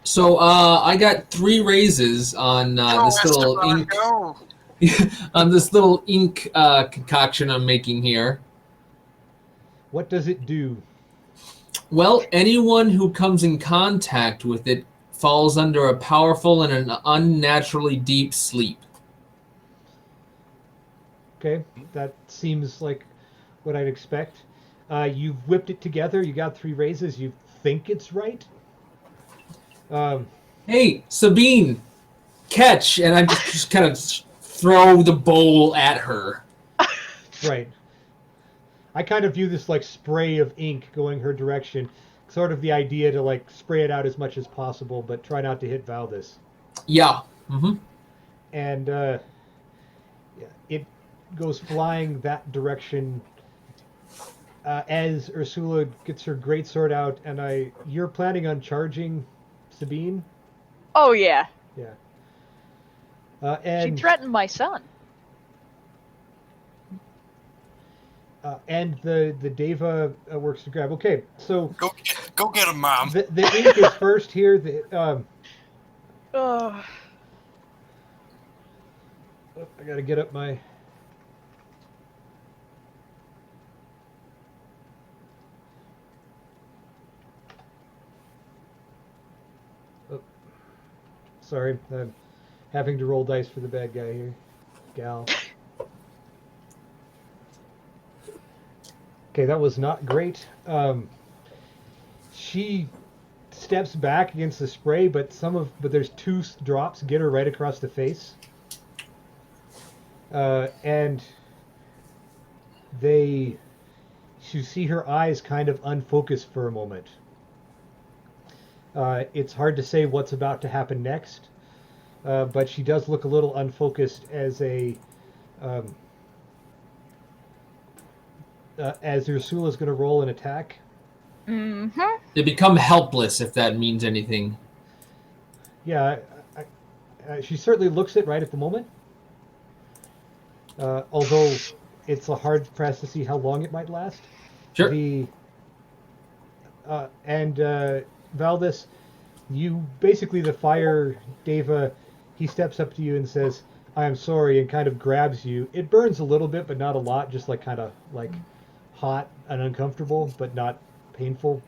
So I got 3 raises on this little Esteban, ink go. on this little ink concoction I'm making here. What does it do? Well, anyone who comes in contact with it falls under a powerful and an unnaturally deep sleep. Okay, that seems like what I'd expect. You've whipped it together. You got 3 raises. You think it's right. Hey, Sabine, catch! And I just kind of throw the bowl at her. Right. I kind of view this like spray of ink going her direction. Sort of the idea to like spray it out as much as possible, but try not to hit Valdis. Yeah. Mm-hmm. And it goes flying that direction as Ursula gets her greatsword out. And you're planning on charging Sabine? Oh, yeah. Yeah. She And threatened my son. and the Deva works to grab. Okay, so Go get him, Mom. the ink is first here. Oh. I gotta get up my. Oh, sorry, I'm having to roll dice for the bad guy here, gal. Okay, that was not great. She steps back against the spray, but there's 2 drops get her right across the face. And you see her eyes kind of unfocused for a moment. It's hard to say what's about to happen next, but she does look a little unfocused as Ursula's going to roll an attack. Mm-hmm. They become helpless, if that means anything. Yeah, she certainly looks it right at the moment. Although it's a hard press to see how long it might last. Sure. Valdis, you basically the fire Deva, he steps up to you and says, "I am sorry," and kind of grabs you. It burns a little bit, but not a lot, just like kind of like hot and uncomfortable, but not painful.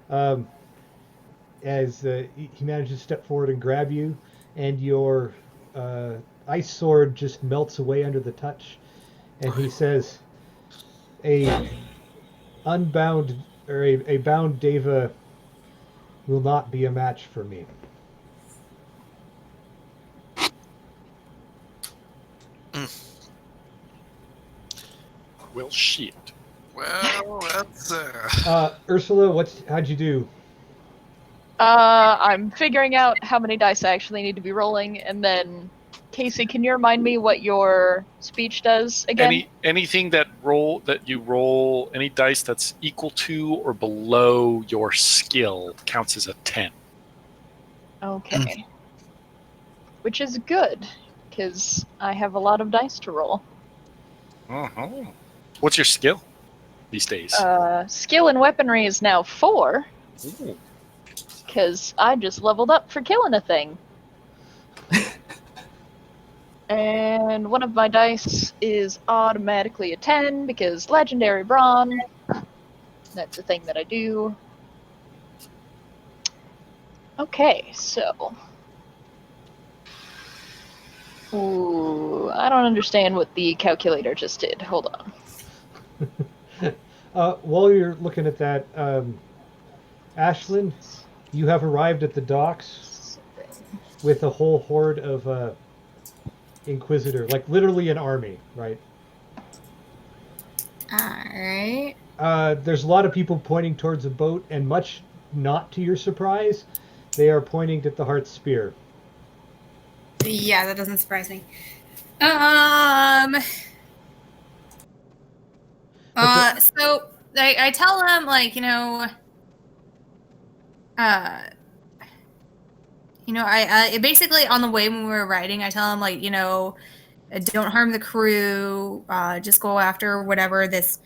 As he manages to step forward and grab you, and your ice sword just melts away under the touch, and he says, a bound Deva will not be a match for me. Well, shit. Well, that's Ursula, how'd you do? I'm figuring out how many dice I actually need to be rolling, and then Casey, can you remind me what your speech does again? Anything that you roll, any dice that's equal to or below your skill counts as a 10. Okay. Which is good, because I have a lot of dice to roll. Uh-huh. What's your skill these days? Skill in weaponry is now 4, Ooh. because I just leveled up for killing a thing. And one of my dice is automatically a 10 because legendary brawn. That's a thing that I do. Okay, so. Ooh, I don't understand what the calculator just did. Hold on. While you're looking at that, Ashlyn, you have arrived at the docks with a whole horde of Inquisitor, like literally an army, right? Alright. There's a lot of people pointing towards a boat, and much not to your surprise, they are pointing at the Heart Spear. Yeah, that doesn't surprise me. So I tell them, like, I basically on the way when we were riding, I tell them, like, don't harm the crew, just go after whatever this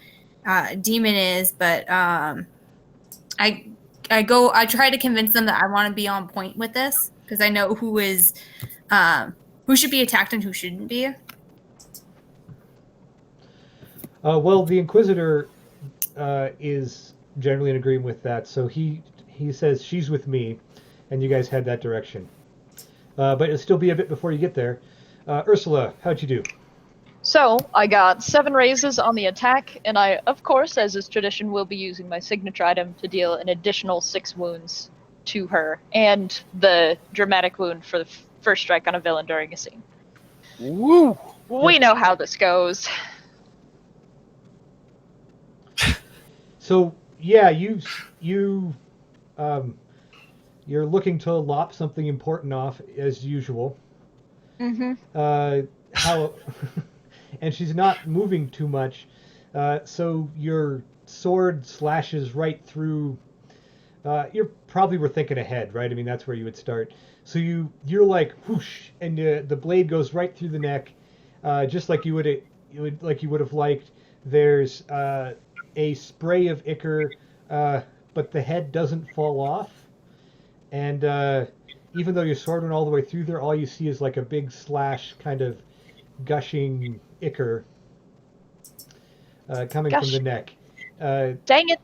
demon is. But I try to convince them that I want to be on point with this because I know who should be attacked and who shouldn't be. Well, the Inquisitor is generally in agreement with that, so he says she's with me, and you guys head that direction. But it'll still be a bit before you get there. Ursula, how'd you do? So, I got 7 raises on the attack, and I, of course, as is tradition, will be using my signature item to deal an additional 6 wounds to her, and the dramatic wound for the first strike on a villain during a scene. Woo! We know how this goes. So yeah, you're looking to lop something important off as usual. Mm-hmm. And she's not moving too much, so your sword slashes right through. You probably were thinking ahead, right? I mean, that's where you would start. So you're like whoosh, and the blade goes right through the neck, just like you would have liked. There's a spray of ichor, but the head doesn't fall off. And even though your sword went all the way through there, all you see is like a big slash, kind of gushing ichor coming from the neck. Dang it!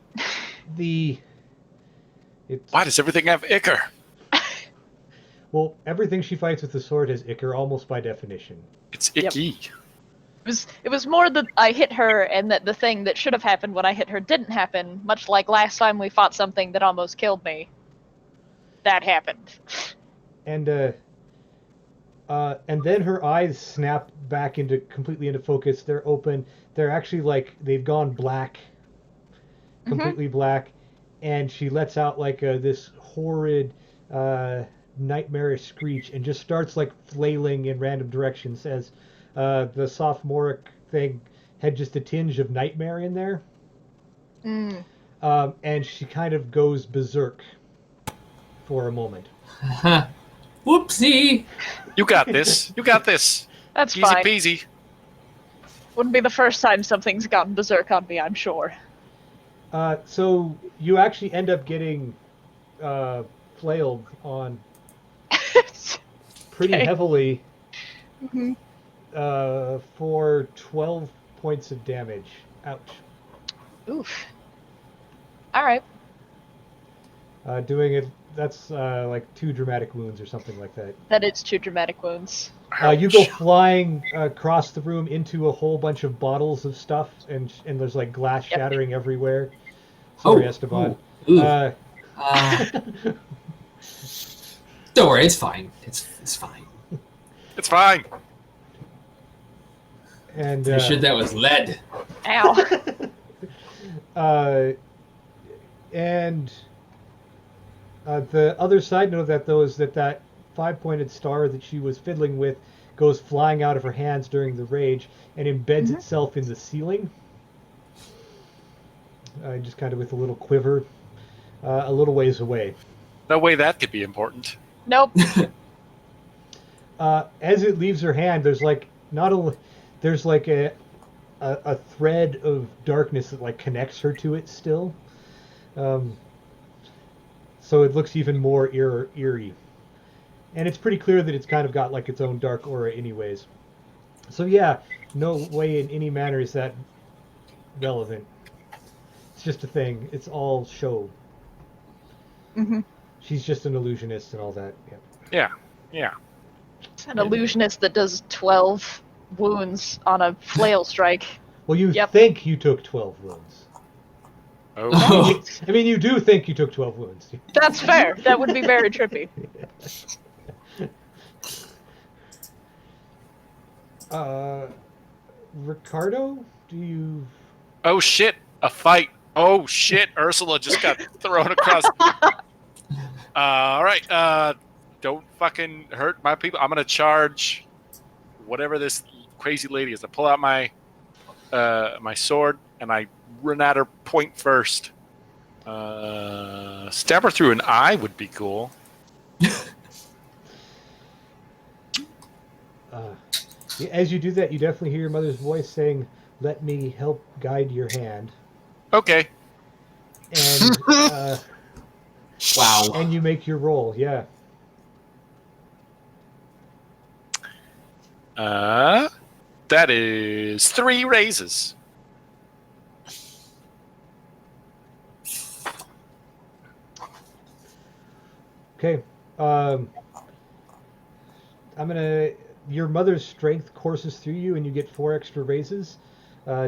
Why does everything have ichor? Well, everything she fights with the sword has ichor, almost by definition. It's icky. It was more that I hit her and that the thing that should have happened when I hit her didn't happen, much like last time we fought something that almost killed me. That happened. And then her eyes snap back completely into focus. They're open. They're actually like they've gone black, completely black, and she lets out like this horrid, nightmarish screech and just starts like flailing in random directions as the sophomoric thing had just a tinge of nightmare in there. And she kind of goes berserk for a moment. Whoopsie! You got this. You got this. That's Easy fine. peasy. Wouldn't be the first time something's gotten berserk on me, I'm sure. So you actually end up getting flailed on pretty Okay. heavily for 12 points of damage. Ouch. Oof. Alright. Doing it, that's like 2 dramatic wounds or something like that. That is 2 dramatic wounds. You go flying across the room into a whole bunch of bottles of stuff, and there's like glass shattering everywhere. Sorry, Esteban. Ooh. Don't worry, it's fine. It's fine. It's fine. And You sure that was lead? Ow. And the other side note of that, though, is that 5-pointed star that she was fiddling with goes flying out of her hands during the rage and embeds itself in the ceiling. Just kind of with a little quiver, a little ways away. No way that could be important. Nope. As it leaves her hand, there's like there's like a thread of darkness that like connects her to it still. So it looks even more eerie. And it's pretty clear that it's kind of got like its own dark aura anyways. So yeah, no way in any manner is that relevant. It's just a thing. It's all show. Mhm. She's just an illusionist and all that. Yeah. Yeah, yeah. An illusionist that does 12 wounds on a flail strike. Well, you Yep. think you took 12 wounds. Oh, I mean, you do think you took 12 wounds. That's fair. That would be very trippy. Ricardo, do you? oh shit! A fight. Oh shit! Ursula just got thrown across. All right. Don't fucking hurt my people. I'm gonna charge whatever this crazy lady is. I pull out my my sword and I run at her point first. Stab her through an eye would be cool. As you do that, you definitely hear your mother's voice saying, "Let me help guide your hand," Okay. and Wow. and you make your roll. Yeah. That is 3 raises. Okay. I'm gonna. Your mother's strength courses through you, and you get 4 extra raises,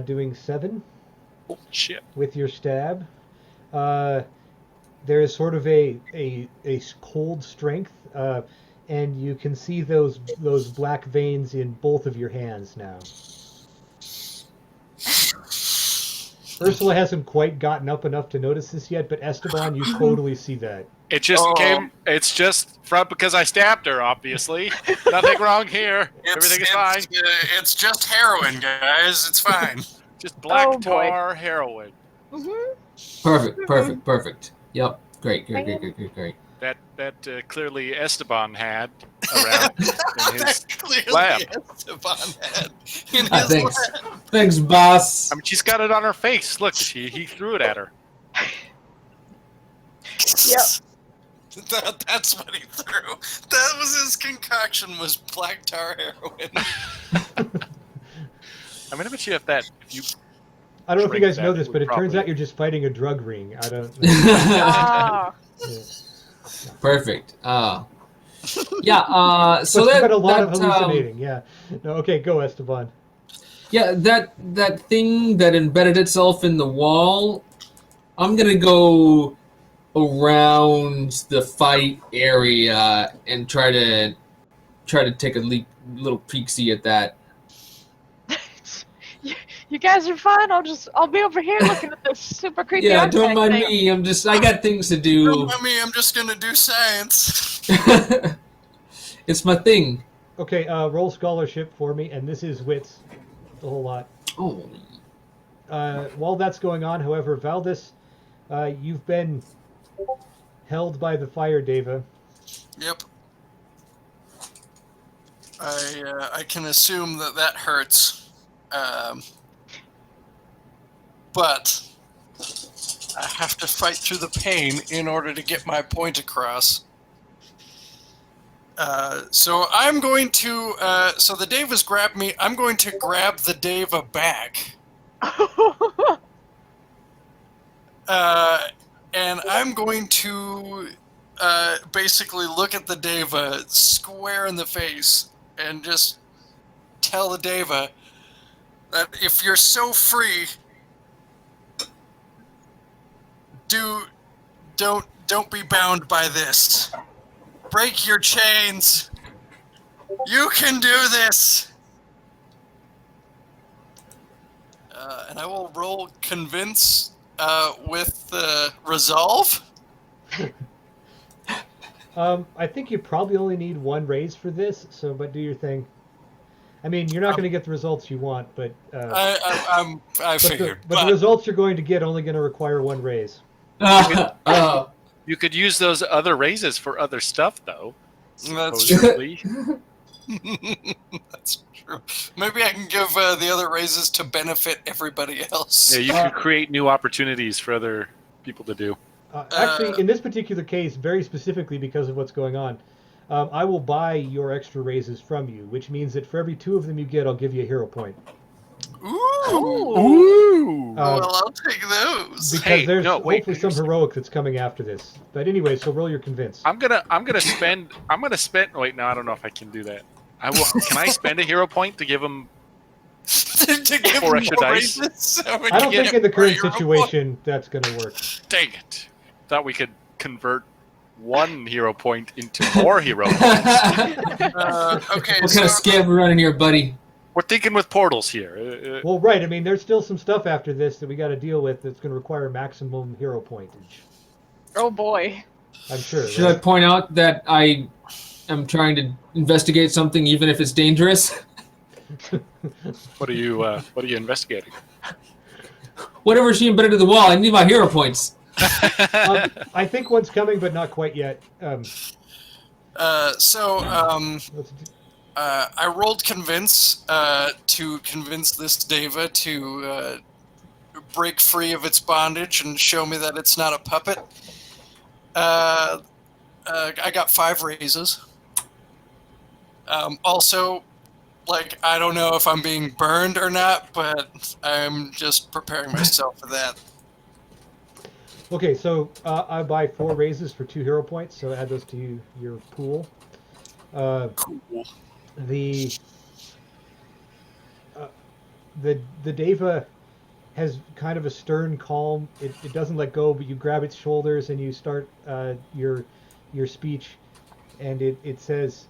doing 7 Oh shit. with your stab. There is sort of a cold strength, and you can see those black veins in both of your hands now. Ursula hasn't quite gotten up enough to notice this yet, but Esteban, you totally see that. It just Oh. came. It's just from because I stabbed her. Obviously, nothing wrong here. Everything is fine. It's just heroin, guys. It's fine. Just black Oh, boy. tar heroin. Perfect. Yep. Great. That clearly Esteban had around in his. That clearly lab. Esteban had in his Thanks. lab. Thanks, boss. I mean, she's got it on her face. Look, he threw it at her. That's what he threw. That was his concoction. Was black tar heroin. I mean, I bet you if you I don't know if you Drink guys know that this, would but it turns probably- out you're just fighting a drug ring. I don't know. Ah, Yeah. Perfect. Yeah. So But that you had a lot of that, hallucinating. Yeah. No. Okay. Go, Esteban. yeah, that thing that embedded itself in the wall. I'm gonna go around the fight area and try to take a little peek-see at that. you guys are fine. I'll be over here looking at this super creepy Yeah, don't artifact mind thing. me. I got things to do. I mean, I'm just gonna do science. It's my thing. Okay. Roll scholarship for me, and this is wits, the whole lot. Oh, While that's going on, however, Valdis, you've been held by the fire, Deva. Yep. I can assume that hurts, but I have to fight through the pain in order to get my point across. So I'm going to. So the Devas grab me. I'm going to grab the Deva back. And I'm going to basically look at the Deva square in the face and just tell the Deva that if you're so free, don't be bound by this. Break your chains. You can do this. And I will roll convince with resolve. I think you probably only need 1 raise for this. So, but do your thing. I mean, you're not going to get the results you want, but I figured. but the results you're going to get only going to require 1 raise. You could use those other raises for other stuff, though. That's true. Supposedly. That's Maybe I can give the other raises to benefit everybody else. Yeah, you can create new opportunities for other people to do. Actually, in this particular case, very specifically because of what's going on, I will buy your extra raises from you, which means that for every 2 of them you get, I'll give you a hero point. Ooh. Ooh! Well, I'll take those. Because Hey, there's no, wait, hopefully some heroic that's coming after this. But anyway, so roll your convince. I'm gonna spend. Wait, no, I don't know if I can do that. I will. Can I spend a hero point to give him? to give 4 more extra dice? raises, so we I don't can think get in the more current hero points. situation that's going to work. Dang it! Thought we could convert 1 hero point into more hero points. Okay, What so kind of scam we running here, buddy? We're thinking with portals here. Well, right. I mean, there's still some stuff after this that we got to deal with that's going to require maximum hero pointage. Oh boy. I'm sure. Should I point out that I am trying to investigate something, even if it's dangerous? What are you investigating? Whatever she embedded to the wall, I need my hero points. I think one's coming, but not quite yet. so Let's do- I rolled convince to convince this Deva to break free of its bondage and show me that it's not a puppet. I got 5 raises. Also, like, I don't know if I'm being burned or not, but I'm just preparing myself for that. Okay, so I buy 4 raises for 2 hero points, so add those to your pool. Cool. The Deva has kind of a stern calm. It doesn't let go, but you grab its shoulders and you start your speech, and it says,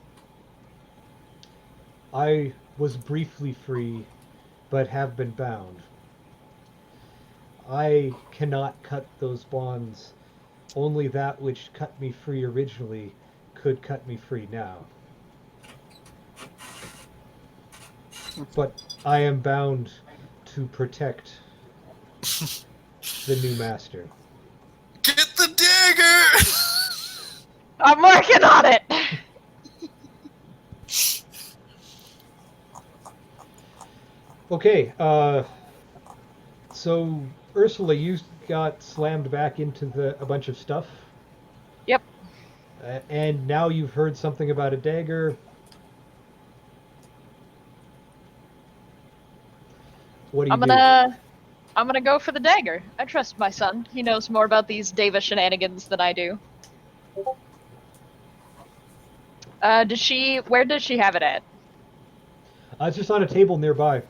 "I was briefly free, but have been bound. I cannot cut those bonds. Only that which cut me free originally could cut me free now. But I am bound to protect the new master." Get the dagger! I'm working on it. Okay, so Ursula, you got slammed back into a bunch of stuff. Yep. And now you've heard something about a dagger. What do you I'm gonna go for the dagger. I trust my son. He knows more about these Deva shenanigans than I do. Where does she have it at? It's just on a table nearby.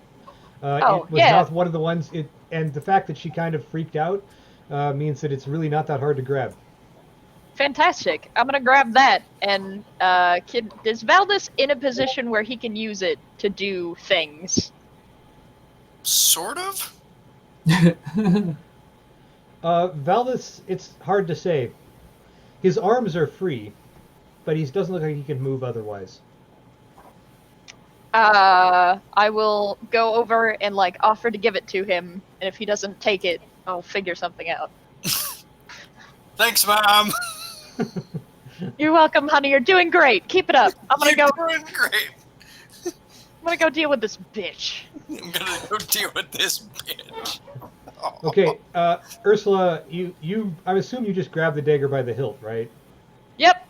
Oh, it was yeah. not one of the ones. And the fact that she kind of freaked out means that it's really not that hard to grab. Fantastic. I'm gonna grab that. And is Valdis in a position where he can use it to do things? Sort of? Valdis, it's hard to say. His arms are free, but he doesn't look like he can move otherwise. I will go over and offer to give it to him, and if he doesn't take it, I'll figure something out. Thanks, Mom! You're welcome, honey. You're doing great. Keep it up. I'm gonna You're go. doing great! I'm gonna go deal with this bitch. I'm gonna go deal with this bitch. Okay, Ursula, I assume you just grabbed the dagger by the hilt, right? Yep.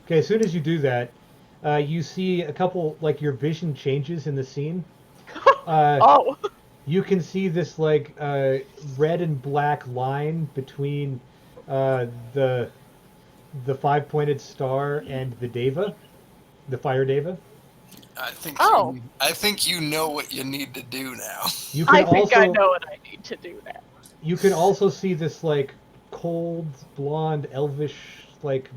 Okay, as soon as you do that, you see a couple, your vision changes in the scene. Oh. You can see this, red and black line between the 5-pointed star and the Deva, the fire Deva. I think you know what you need to do now. You can I think I also- know what I need to do now. You can also see this cold, blonde, elvish,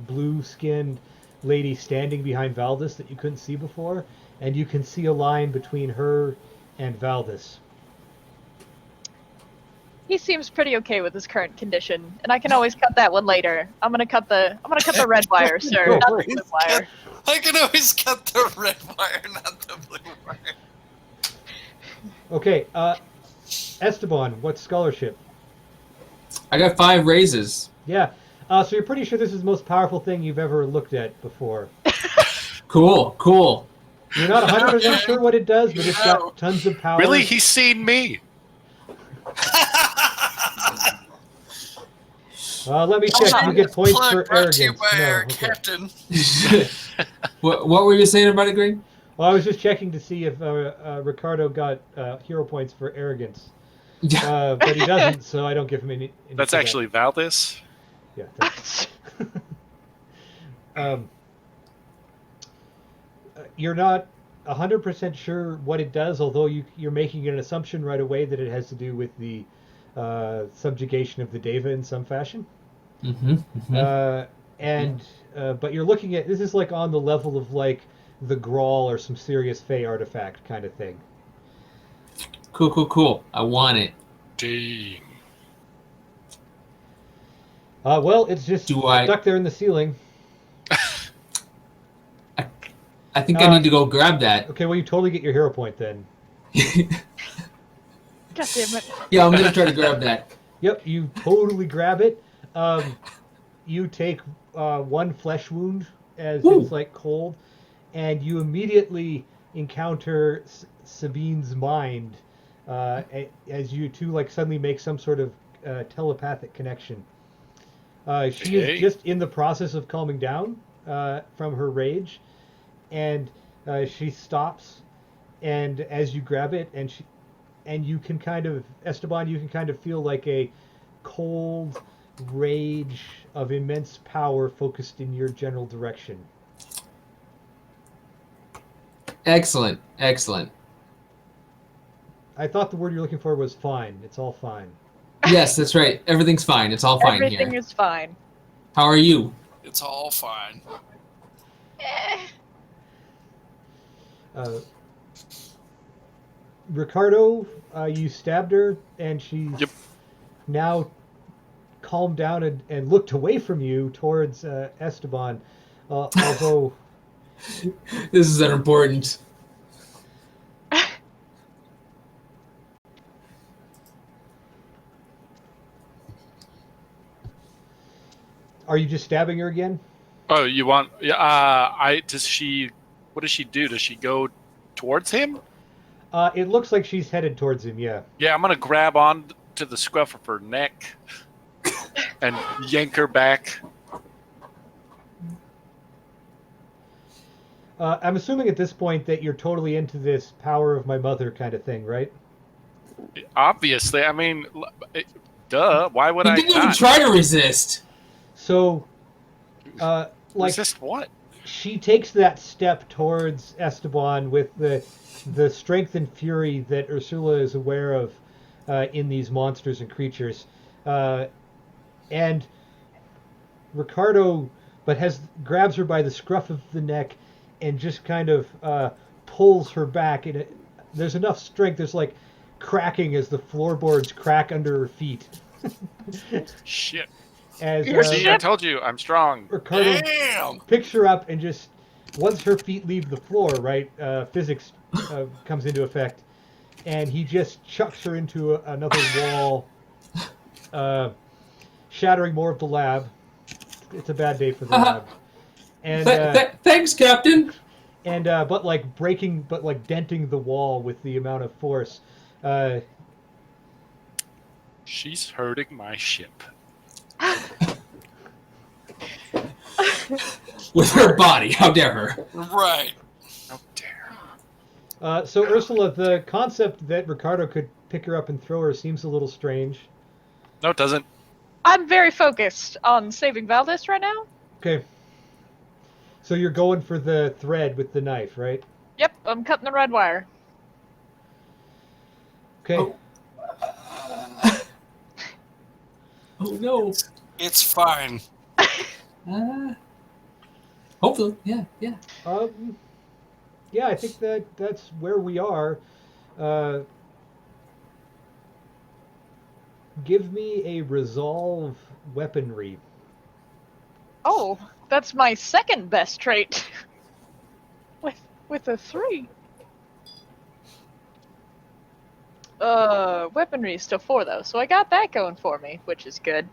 blue-skinned lady standing behind Valdis that you couldn't see before, and you can see a line between her and Valdis. He seems pretty okay with his current condition, and I can always cut that one later. I'm gonna cut the red wire, sir, Go. not the blue wire. I can always cut the red wire, not the blue wire. Okay, Esteban, what scholarship? I got 5 raises. Yeah, so you're pretty sure this is the most powerful thing you've ever looked at before. Cool. You're not 100% sure what it does, but it's got tons of power. Really? He's seen me. Let me check. You get points Plug for brought to you arrogance. by No, our okay. captain. What were you saying about it, Greg? Well, I was just checking to see if Ricardo got hero points for arrogance. But he doesn't, so I don't give him any. That's for that. actually Valdez. Yeah. Thanks. You're not 100% sure what it does, although you're making an assumption right away that it has to do with the subjugation of the Deva in some fashion. But you're looking at this is like on the level of like the Grawl or some serious Fey artifact kind of thing. Cool. I want it. Dang. Well, it's just Do I- stuck there in the ceiling. I think I need to go grab that. Okay, well, you totally get your hero point then. God damn it. Yeah, I'm gonna try to grab that. Yep, you totally grab it. You take one flesh wound as Woo. it's like cold, and you immediately encounter Sabine's mind as you two like suddenly make some sort of telepathic connection. She Okay. is just in the process of calming down from her rage, and she stops, and as you grab it, and you can kind of, Esteban, you can kind of feel like a cold rage of immense power focused in your general direction. Excellent. I thought the word you're looking for was fine. It's all fine. Yes, that's right. Everything's fine. It's all fine Everything here. is fine. How are you? It's all fine. Ricardo, you stabbed her, and she's Yep. now calmed down and looked away from you towards Esteban, although This is unimportant. are you just stabbing her again? Oh, you want? Yeah. Does she? What does she do? Does she go towards him? It looks like she's headed towards him, yeah. Yeah, I'm gonna grab on to the scruff of her neck and yank her back. I'm assuming at this point that you're totally into this power of my mother kind of thing, right? Obviously, I mean, duh. Why would You I didn't even not? try to resist. So, like, Resist what? she takes that step towards Esteban with the strength and fury that Ursula is aware of in these monsters and creatures, and Ricardo, grabs her by the scruff of the neck and just kind of pulls her back. And there's enough strength. There's like cracking as the floorboards crack under her feet. Shit. As See, I told you, I'm strong. Ricardo Damn! picks her up and just once her feet leave the floor, right, physics comes into effect, and he just chucks her into another wall, shattering more of the lab. It's a bad day for the lab. And Thanks, Captain. but like denting the wall with the amount of force. She's hurting my ship. With her body. How dare her? Right. How dare. So Ursula, the concept that Ricardo could pick her up and throw her seems a little strange. No, it doesn't. I'm very focused on saving Valdez right now. Okay. So you're going for the thread with the knife, right? Yep, I'm cutting the red wire. Okay. Oh. Oh no. It's fine. Hopefully, yeah. Yeah, I think that's where we are. Give me a resolve weaponry. Oh, that's my second best trait. with a 3. Weaponry is still 4 though, so I got that going for me, which is good.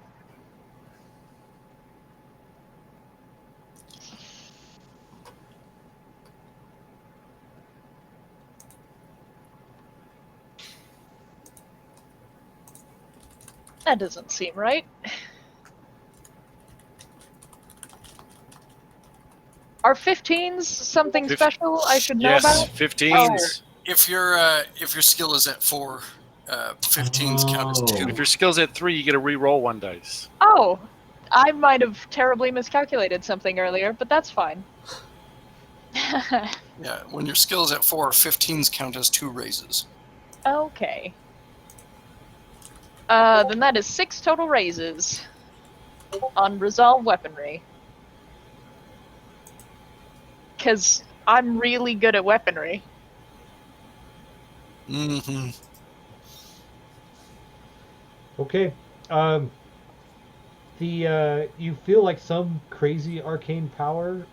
That doesn't seem right. Are 15s something Fif- special I should know Yes, about? 15s. If your skill is at 4, 15s count as Oh. 2. If your skill's at 3, you get to re-roll 1 dice. Oh, I might have terribly miscalculated something earlier, but that's fine. Yeah, when your skill is at 4, 15s count as 2 raises. Okay. Then that is 6 total raises on resolve weaponry. Because I'm really good at weaponry. Mm-hmm. Okay. You feel like some crazy arcane power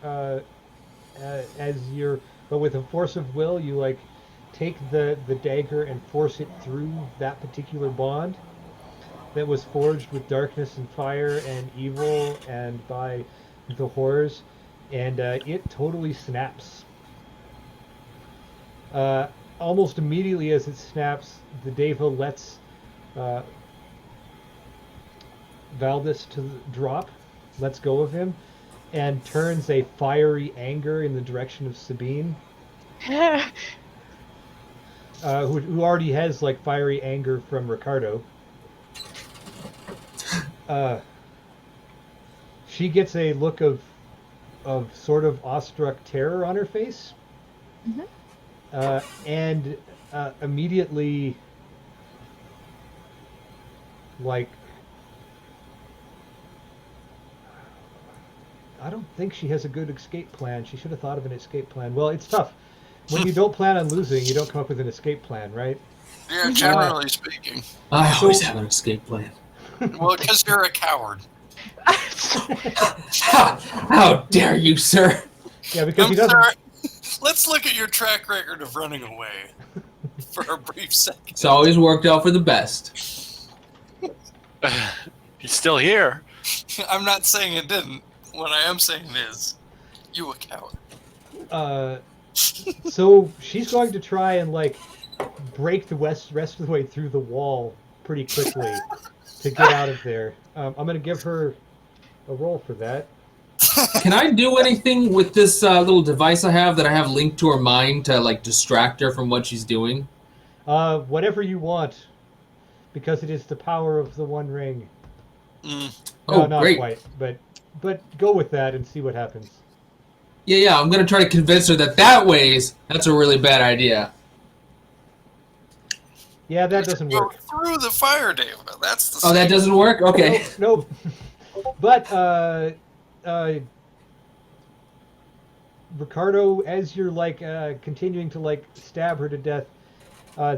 as you're, but with a force of will, you like take the dagger and force it through that particular bond that was forged with darkness and fire and evil and by the horrors, and it totally snaps. Almost immediately as it snaps, the Deva lets Valdis to drop, lets go of him, and turns a fiery anger in the direction of Sabine, who already has like fiery anger from Ricardo. She gets a look of sort of awestruck terror on her face, and immediately, like, I don't think she has a good escape plan. She should have thought of an escape plan. Well, it's tough. When you don't plan on losing, you don't come up with an escape plan, right? Yeah, generally speaking. I always have an escape plan. Well, because you're a coward. How dare you, sir? Yeah, because I'm he doesn't. sorry. Let's look at your track record of running away for a brief second. It's always worked out for the best. He's still here. I'm not saying it didn't. What I am saying is, you a coward. So she's going to try and like break the rest of the way through the wall pretty quickly to get out of there. I'm going to give her a roll for that. Can I do anything with this little device I have that I have linked to her mind to like distract her from what she's doing? Whatever you want, because it is the power of the One Ring. Mm. Oh, No, not great. quite, but go with that and see what happens. Yeah, I'm gonna try to convince her that's a really bad idea. Yeah, that doesn't Go work. through the fire, Dave. That's the Oh, that same. doesn't work? Okay. Nope. But Ricardo, as you're like continuing to like stab her to death,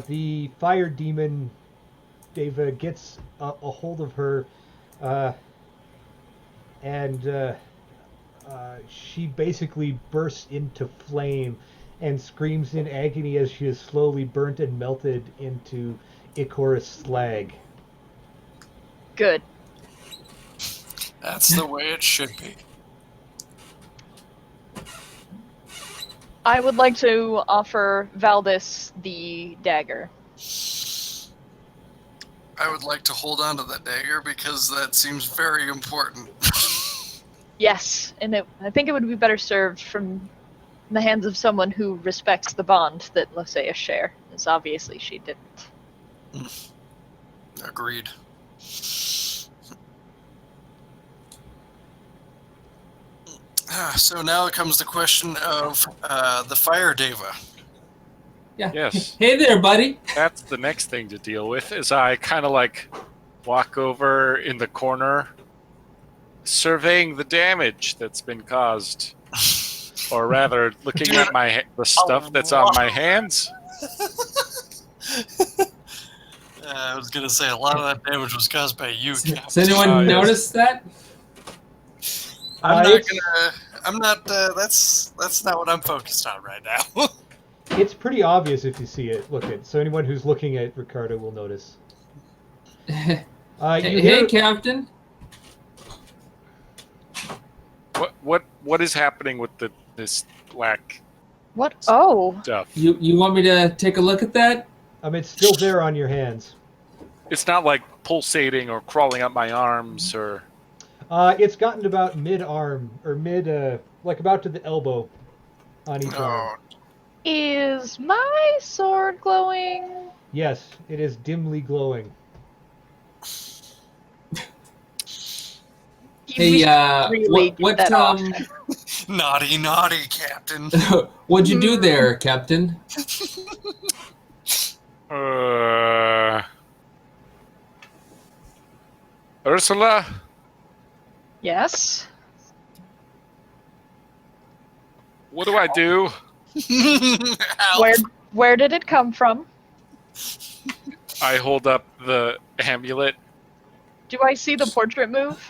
the fire demon Deva gets a hold of her, and she basically bursts into flame and screams in agony as she is slowly burnt and melted into Icarus slag. Good. That's the way it should be. I would like to offer Valdis the dagger. I would like to hold on to that dagger because that seems very important. Yes, and I think it would be better served from the hands of someone who respects the bond that Losea share, as obviously she didn't. Agreed. So now comes the question of the fire Deva. Yeah. Yes. Hey there, buddy. That's the next thing to deal with. Is I kind of like walk over in the corner, surveying the damage that's been caused, or rather, looking at the stuff that's on my hands. I was gonna say a lot of that damage was caused by you, Captain. Has anyone noticed that? I'm not It's- gonna. I'm not. That's not what I'm focused on right now. It's pretty obvious if you see it. Look at so anyone who's looking at Ricardo will notice. You Hey, hear- Captain. What is happening with this black What? Oh, stuff? You want me to take a look at that? it's still there on your hands. It's not like pulsating or crawling up my arms or? It's gotten about mid-arm, or like about to the elbow on each arm. Oh, Is my sword glowing? Yes, it is dimly glowing. Hey, Really what get that off. naughty, naughty, Captain. what'd you do there, Captain? Ursula, Yes. what do I do? Where did it come from? I hold up the amulet. Do I see the portrait move?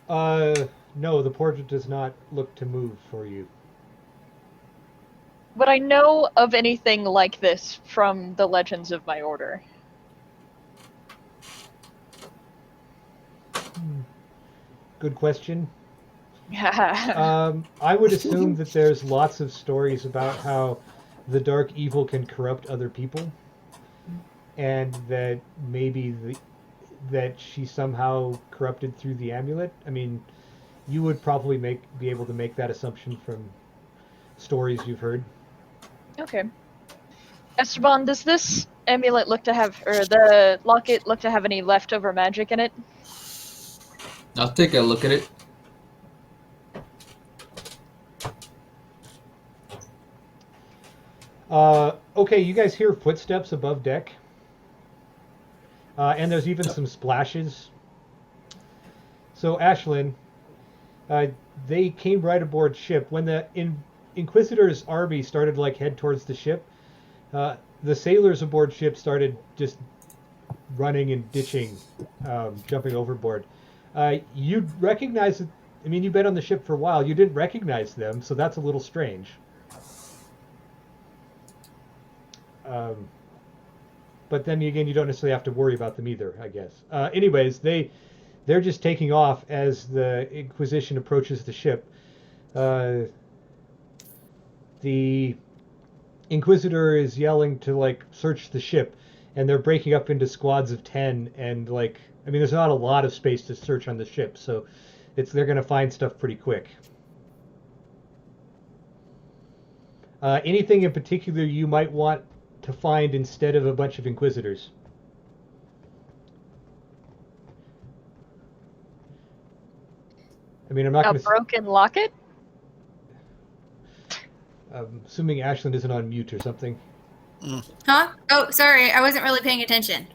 No, the portrait does not look to move for you. Would I know of anything like this from the legends of my order? Good question. I would assume that there's lots of stories about how the dark evil can corrupt other people, and that maybe that she somehow corrupted through the amulet. I mean, you would probably be able to make that assumption from stories you've heard. Okay. Esteban, does this amulet look to have, or the locket look to have any leftover magic in it? I'll take a look at it. Okay, you guys hear footsteps above deck. And there's even some splashes. So, Ashlyn, they came right aboard ship. When the Inquisitor's army started to head towards the ship, the sailors aboard ship started just running and ditching, jumping overboard. You recognize it. I mean, you've been on the ship for a while. You didn't recognize them, so that's a little strange. But then again, you don't necessarily have to worry about them either, I guess. Anyways, they're just taking off as the Inquisition approaches the ship. The Inquisitor is yelling to search the ship, and they're breaking up into squads of 10, and I mean, there's not a lot of space to search on the ship, so they're going to find stuff pretty quick. Anything in particular you might want to find instead of a bunch of Inquisitors? I mean, I'm not A going to. broken locket? I'm assuming Ashlyn isn't on mute or something. Huh? Oh, sorry. I wasn't really paying attention.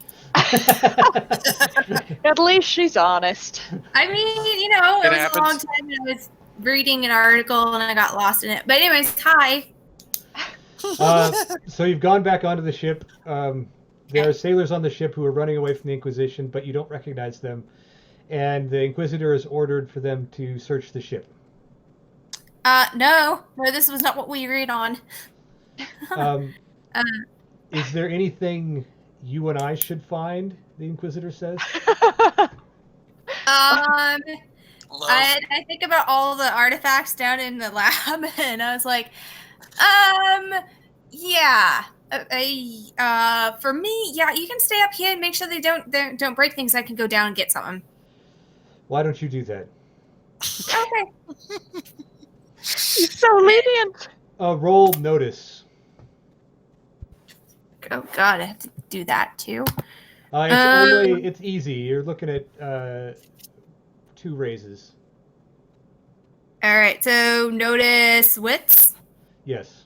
At least she's honest. I mean, it was happens. a long time and I was reading an article and I got lost in it. But anyways, hi. So you've gone back onto the ship. There are sailors on the ship who are running away from the Inquisition, but you don't recognize them. And the Inquisitor has ordered for them to search the ship. No, this was not what we agreed on. Is there anything you and I should find, the Inquisitor says? I think about all the artifacts down in the lab, and I was like, yeah. For me, yeah, you can stay up here and make sure they don't break things. I can go down and get something. Why don't you do that? Okay. He's so lenient. Roll notice. Oh God, I have to do that too. It's easy. You're looking at 2 raises. All right, so notice wits. Yes.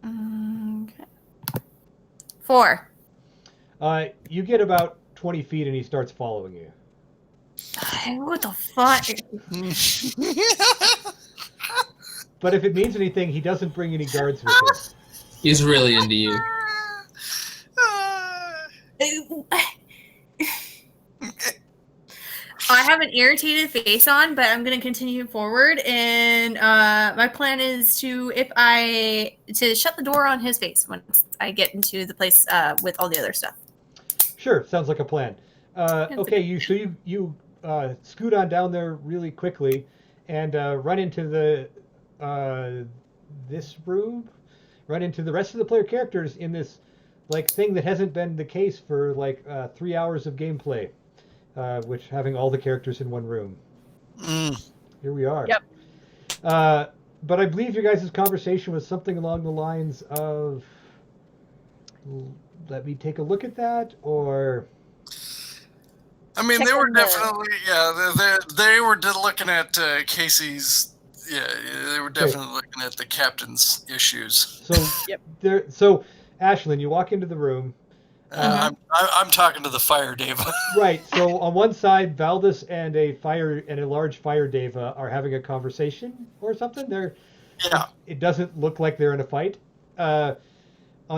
Okay. 4. You get about 20 feet and he starts following you. What the fuck? But if it means anything, he doesn't bring any guards with him. He's really into you. I have an irritated face on, but I'm going to continue forward. And my plan is to shut the door on his face once I get into the place with all the other stuff. Sure, sounds like a plan. Okay, you scoot on down there really quickly, and run into the this room, run into the rest of the player characters in this like thing that hasn't been the case for like 3 hours of gameplay, which having all the characters in one room. Here we are. Yep. But I believe your guys' conversation was something along the lines of, let me take a look at that, or... I mean, they were Checking the- definitely, they were looking at Casey's, they were definitely looking at the captain's issues. So, Yep. so Ashlyn, you walk into the room. I'm talking to the fire Deva. Right. So on one side, Valdis and a large fire Deva are having a conversation or something. Yeah. It doesn't look like they're in a fight. On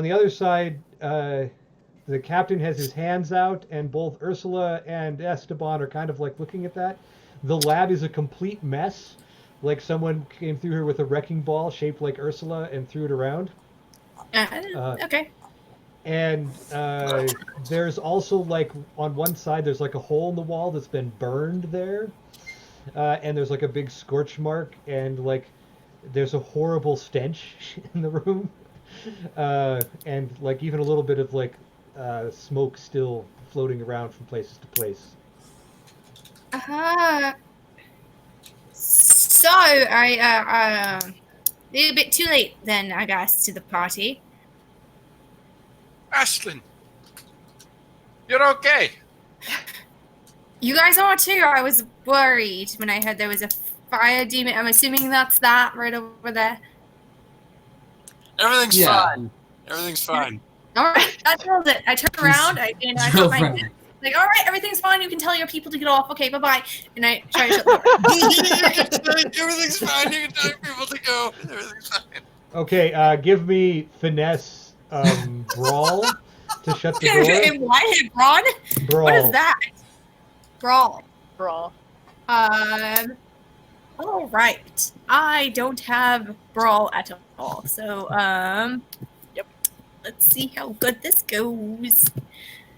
the other side, the captain has his hands out, and both Ursula and Esteban are kind of like looking at that. The lab is a complete mess, like someone came through here with a wrecking ball shaped like Ursula and threw it around. Okay. And there's also like on one side there's like a hole in the wall that's been burned there, and there's like a big scorch mark, and like there's a horrible stench in the room, and like even a little bit of like smoke still floating around from places to place. So I a bit too late then, I guess, to the party. Ashlyn, you're okay. You guys are too. I was worried when I heard there was a fire demon. I'm assuming that's that right over there. Everything's Yeah. fine. Everything's fine. All right, that tells it. I turn around and I put my Girlfriend. hand, like, all right, everything's fine. You can tell your people to get off. Okay, bye bye. And I try to shut the door. Everything's fine. You can tell people to go. Everything's fine. Okay, give me finesse brawl to shut the door. What? Brawn? Brawl. What is that? Brawl. Brawl. All right. I don't have brawl at all. So, Yep. Let's see how good this goes.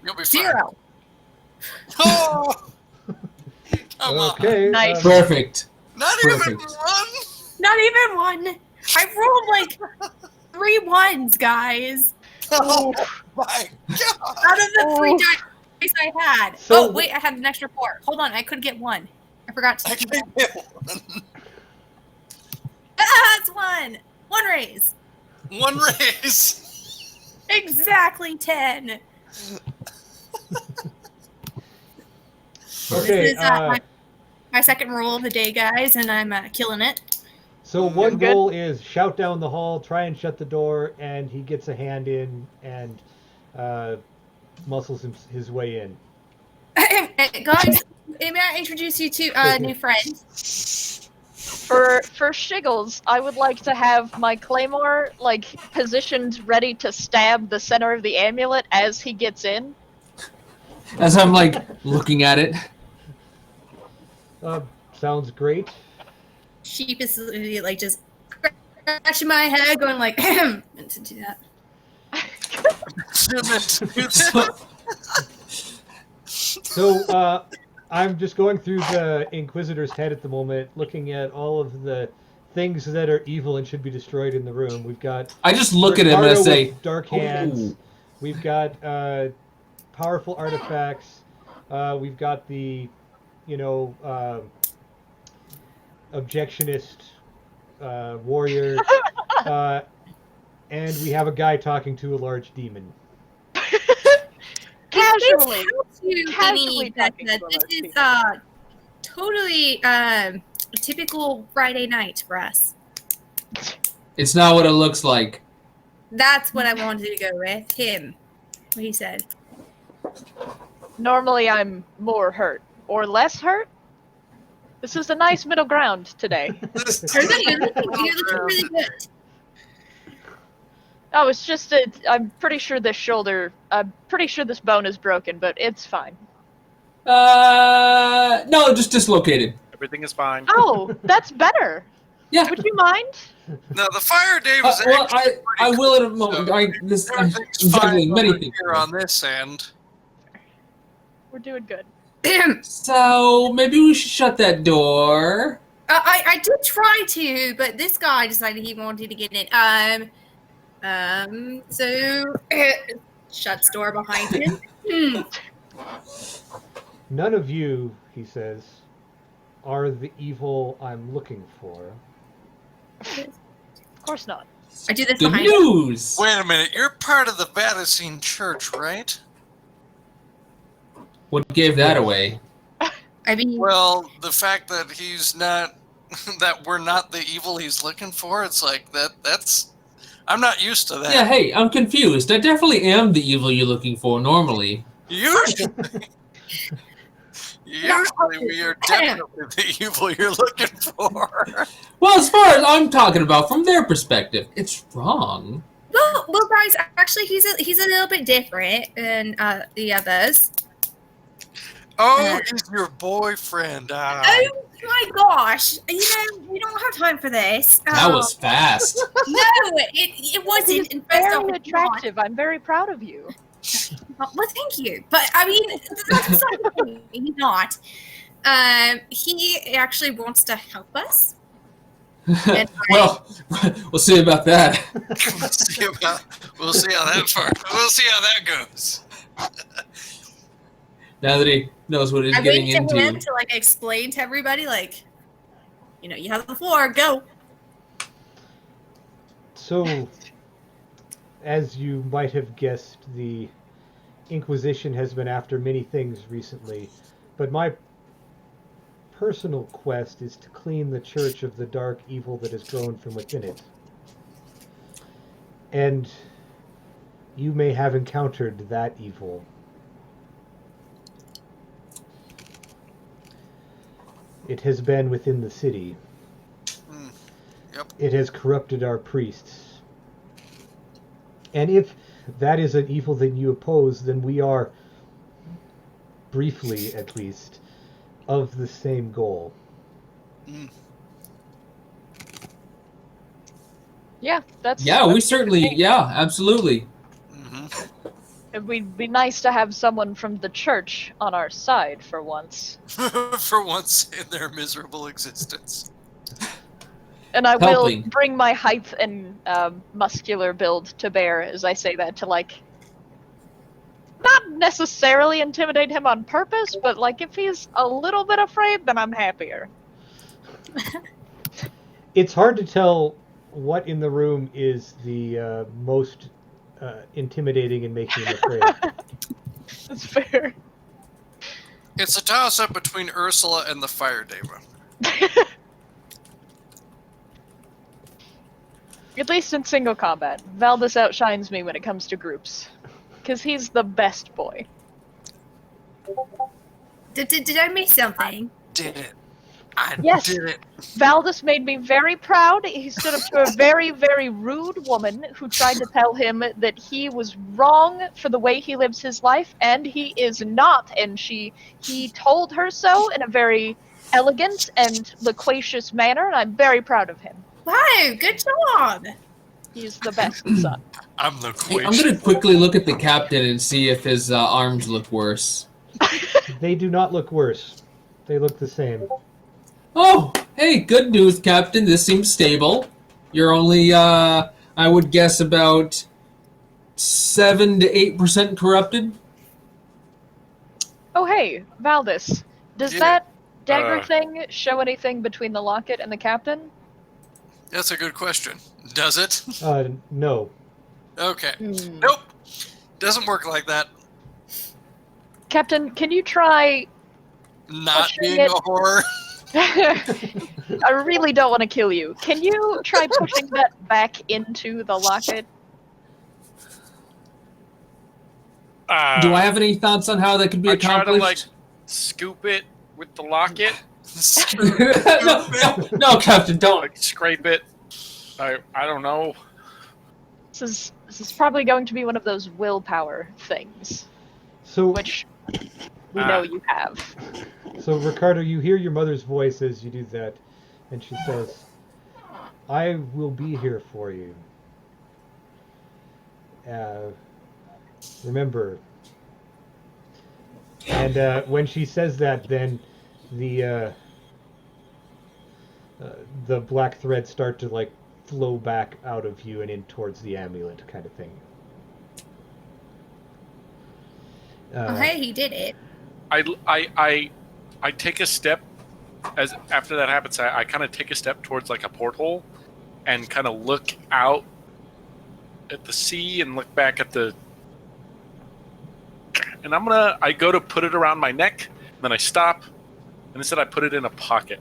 You'll be fine. 0. Oh! Come on. Okay. Nice. Perfect. Not even Perfect. one? Not even one. I rolled like 3 1s, guys. Oh my god! Out of the 3 dice I had. So- Oh, wait, I had an extra 4. Hold on, I could get 1. I forgot to. I can't get one. That's 1. 1 raise. One raise. Exactly 10. Okay. This is my second roll of the day, guys, and I'm killing it. So one Good. goal is shout down the hall, try and shut the door, and he gets a hand in and muscles his way in. Guys, may I introduce you to a new friend? For Shiggles, I would like to have my claymore like positioned ready to stab the center of the amulet as he gets in. As I'm like looking at it. Sounds great. Sheepishly, like, just scratching my head, going like, meant to do that. So I'm just going through the Inquisitor's head at the moment, looking at all of the things that are evil and should be destroyed in the room. We've got I just look at him and I Ricardo say, with dark hands. "Ooh." We've got powerful artifacts. We've got the, objectionist warrior, and we have a guy talking to a large demon. Casually. You, Casually Vinny, that talking to this a is lot totally a typical Friday night for us. It's not what it looks like. That's what I wanted to go with. Him. What he said. Normally I'm more hurt. Or less hurt? This is a nice middle ground today. You're looking really good. Oh, it's just I'm pretty sure this bone is broken, but it's fine. No, just dislocated. Everything is fine. Oh, that's better. Yeah. Would you mind? No, the fire day was Well, actually I pretty will in a good, moment. so I'm everything's juggling fine many over things. here on this end. We're doing good. So maybe we should shut that door. I did try to, but this guy decided he wanted to get in. So shuts door behind him. None of you, he says, are the evil I'm looking for. Of course not. I do this Good behind him. news. Wait a minute, you're part of the Vaticine Church, right? What gave that away? I mean, Well, the fact that he's not, that we're not the evil he's looking for, it's like that's. I'm not used to that. Yeah, hey, I'm confused. I definitely am the evil you're looking for normally. Usually we are definitely the evil you're looking for. Well, as far as I'm talking about, from their perspective, it's wrong. well, guys, actually, he's a little bit different than the others. Oh, he's your boyfriend. Oh my gosh! You know, we don't have time for this. That was fast. No, it wasn't. He's And first off, very it's not. attractive. I'm very proud of you. Well, thank you, but I mean, that's beside the point. He's not. He actually wants to help us. And Well, we'll see about that. We'll see how that goes. Now that he knows what he's I getting waited for him into. to like explain to everybody, like, you know, you have the floor, go. So, as you might have guessed, the Inquisition has been after many things recently, but my personal quest is to clean the church of the dark evil that has grown from within it. And you may have encountered that evil. It has been within the city. Yep. It has corrupted our priests. And if that is an evil that you oppose, then we are, briefly at least, of the same goal. Yeah, that's. Yeah, we certainly. Yeah, absolutely. It'd be nice to have someone from the church on our side for once. For once in their miserable existence. And I Helping. will bring my height and muscular build to bear as I say that to, like, not necessarily intimidate him on purpose, but, like, if he's a little bit afraid, then I'm happier. It's hard to tell what in the room is the most intimidating and making him afraid. That's fair. It's a toss-up between Ursula and the Fire Deva. At least in single combat, Valdis outshines me when it comes to groups. Because he's the best boy. Did I miss something? Did it. I Yes. did it. Valdis made me very proud. He stood up to a very, very rude woman who tried to tell him that he was wrong for the way he lives his life, and he is not. And he told her so in a very elegant and loquacious manner, and I'm very proud of him. Wow, good job. He's the best son. I'm the Hey, queen. I'm gonna quickly look at the captain and see if his arms look worse. They do not look worse. They look the same. Oh, hey, good news, Captain. This seems stable. You're only, I would guess, about 7 to 8% corrupted. Oh, hey, Valdis. Does Yeah, that dagger thing show anything between the locket and the captain? That's a good question. Does it? No. Okay. Nope. Doesn't work like that. Captain, can you try... Not Pushing being it. a horror. I really don't want to kill you. Can you try pushing that back into the locket? Do I have any thoughts on how that could be I try to, like, accomplished? scoop it with the locket, no, Captain, don't. like scrape it. I don't know. This is probably going to be one of those willpower things, So, which we know you have. so Ricardo, you hear your mother's voice as you do that, and she says, "I will be here for you. Remember." And when she says that, then the the black threads start to like flow back out of you and in towards the amulet, kind of thing. Oh, hey, he did it. I take a step as after that happens. I kind of take a step towards like a porthole and kind of look out at the sea and look back at the. And I go to put it around my neck, and then I stop, and instead I put it in a pocket.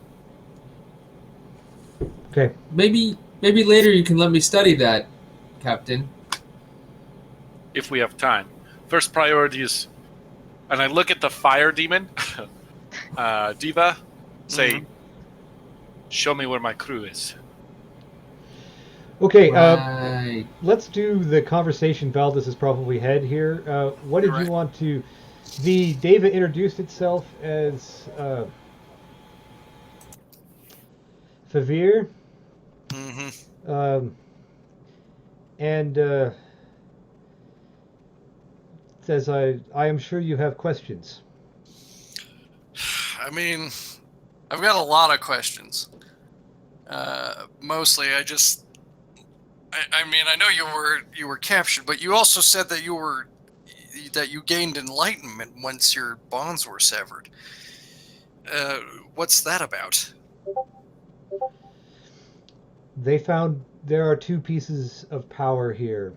Okay. Maybe later you can let me study that, Captain. If we have time. First priority is, and I look at the fire demon, Diva, say, show me where my crew is. Okay, Right. let's do the conversation Valdez has probably had here. What did you want to... The Deva introduced itself as Favir. Mm-hmm. And says, I am sure you have questions. I mean, I've got a lot of questions. Mostly, I mean, I know you were captured, but you also said that you gained enlightenment once your bonds were severed. What's that about? They found there are two pieces of power here.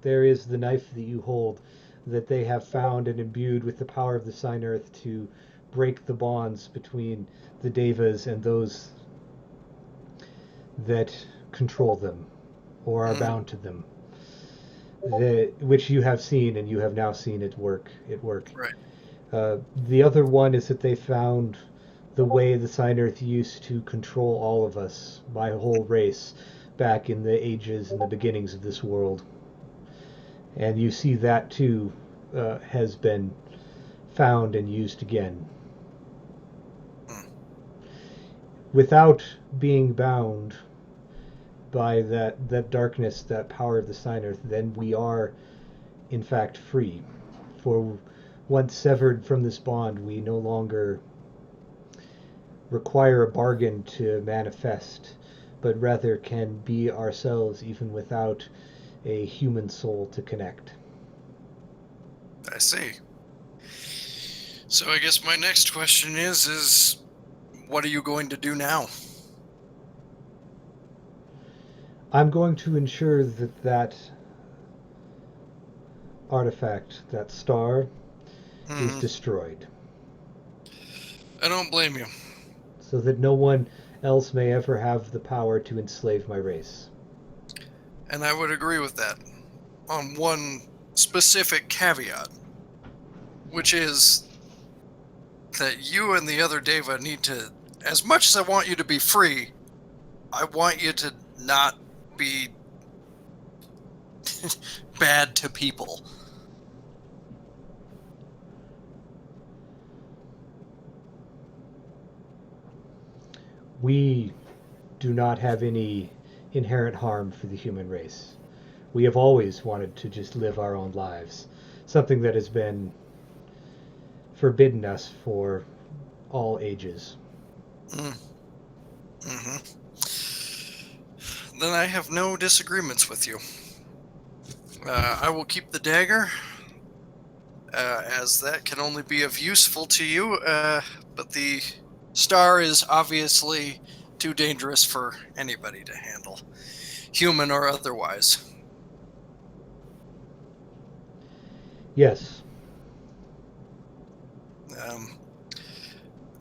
There is the knife that you hold that they have found and imbued with the power of the Sign Earth to break the bonds between the Devas and those that control them or are bound to them. Which you have seen, and you have now seen it work. Right. The other one is that they found the way the Sign Earth used to control all of us, my whole race, back in the ages and the beginnings of this world. And you see that too has been found and used again. Without being bound by that darkness, that power of the Sign Earth, then we are in fact free. For once severed from this bond, we no longer require a bargain to manifest, but rather can be ourselves even without a human soul to connect. I see. So I guess my next question is what are you going to do now? I'm going to ensure that artifact, that star, is destroyed. I don't blame you. So that no one else may ever have the power to enslave my race. And I would agree with that. On one specific caveat, which is that you and the other Deva need to, as much as I want you to be free, I want you to not be bad to people. We do not have any inherent harm for the human race. We have always wanted to just live our own lives, something that has been forbidden us for all ages. Then I have no disagreements with you. I will keep the dagger, as that can only be of useful to you, but the star is obviously too dangerous for anybody to handle, human or otherwise. Yes.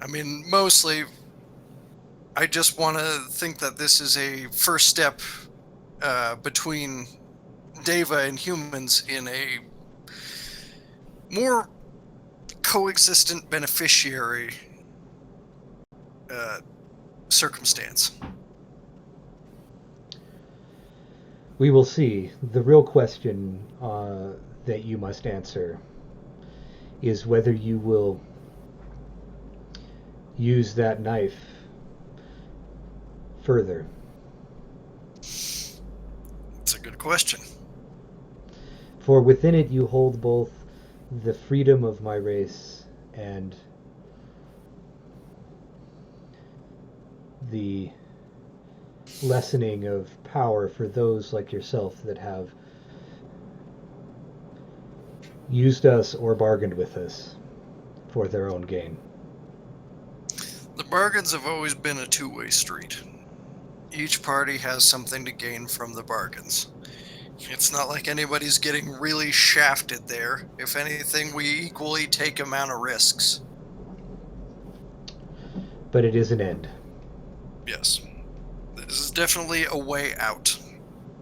I mean, mostly, I just want to think that this is a first step between Deva and humans in a more coexistent beneficiary circumstance. We will see. The real question that you must answer is whether you will use that knife further. It's a good question. For within it you hold both the freedom of my race and the lessening of power for those like yourself that have used us or bargained with us for their own gain. The bargains have always been a two-way street. Each party has something to gain from the bargains. It's not like anybody's getting really shafted there. If anything, we equally take amount of risks. But it is an end. Yes. This is definitely a way out,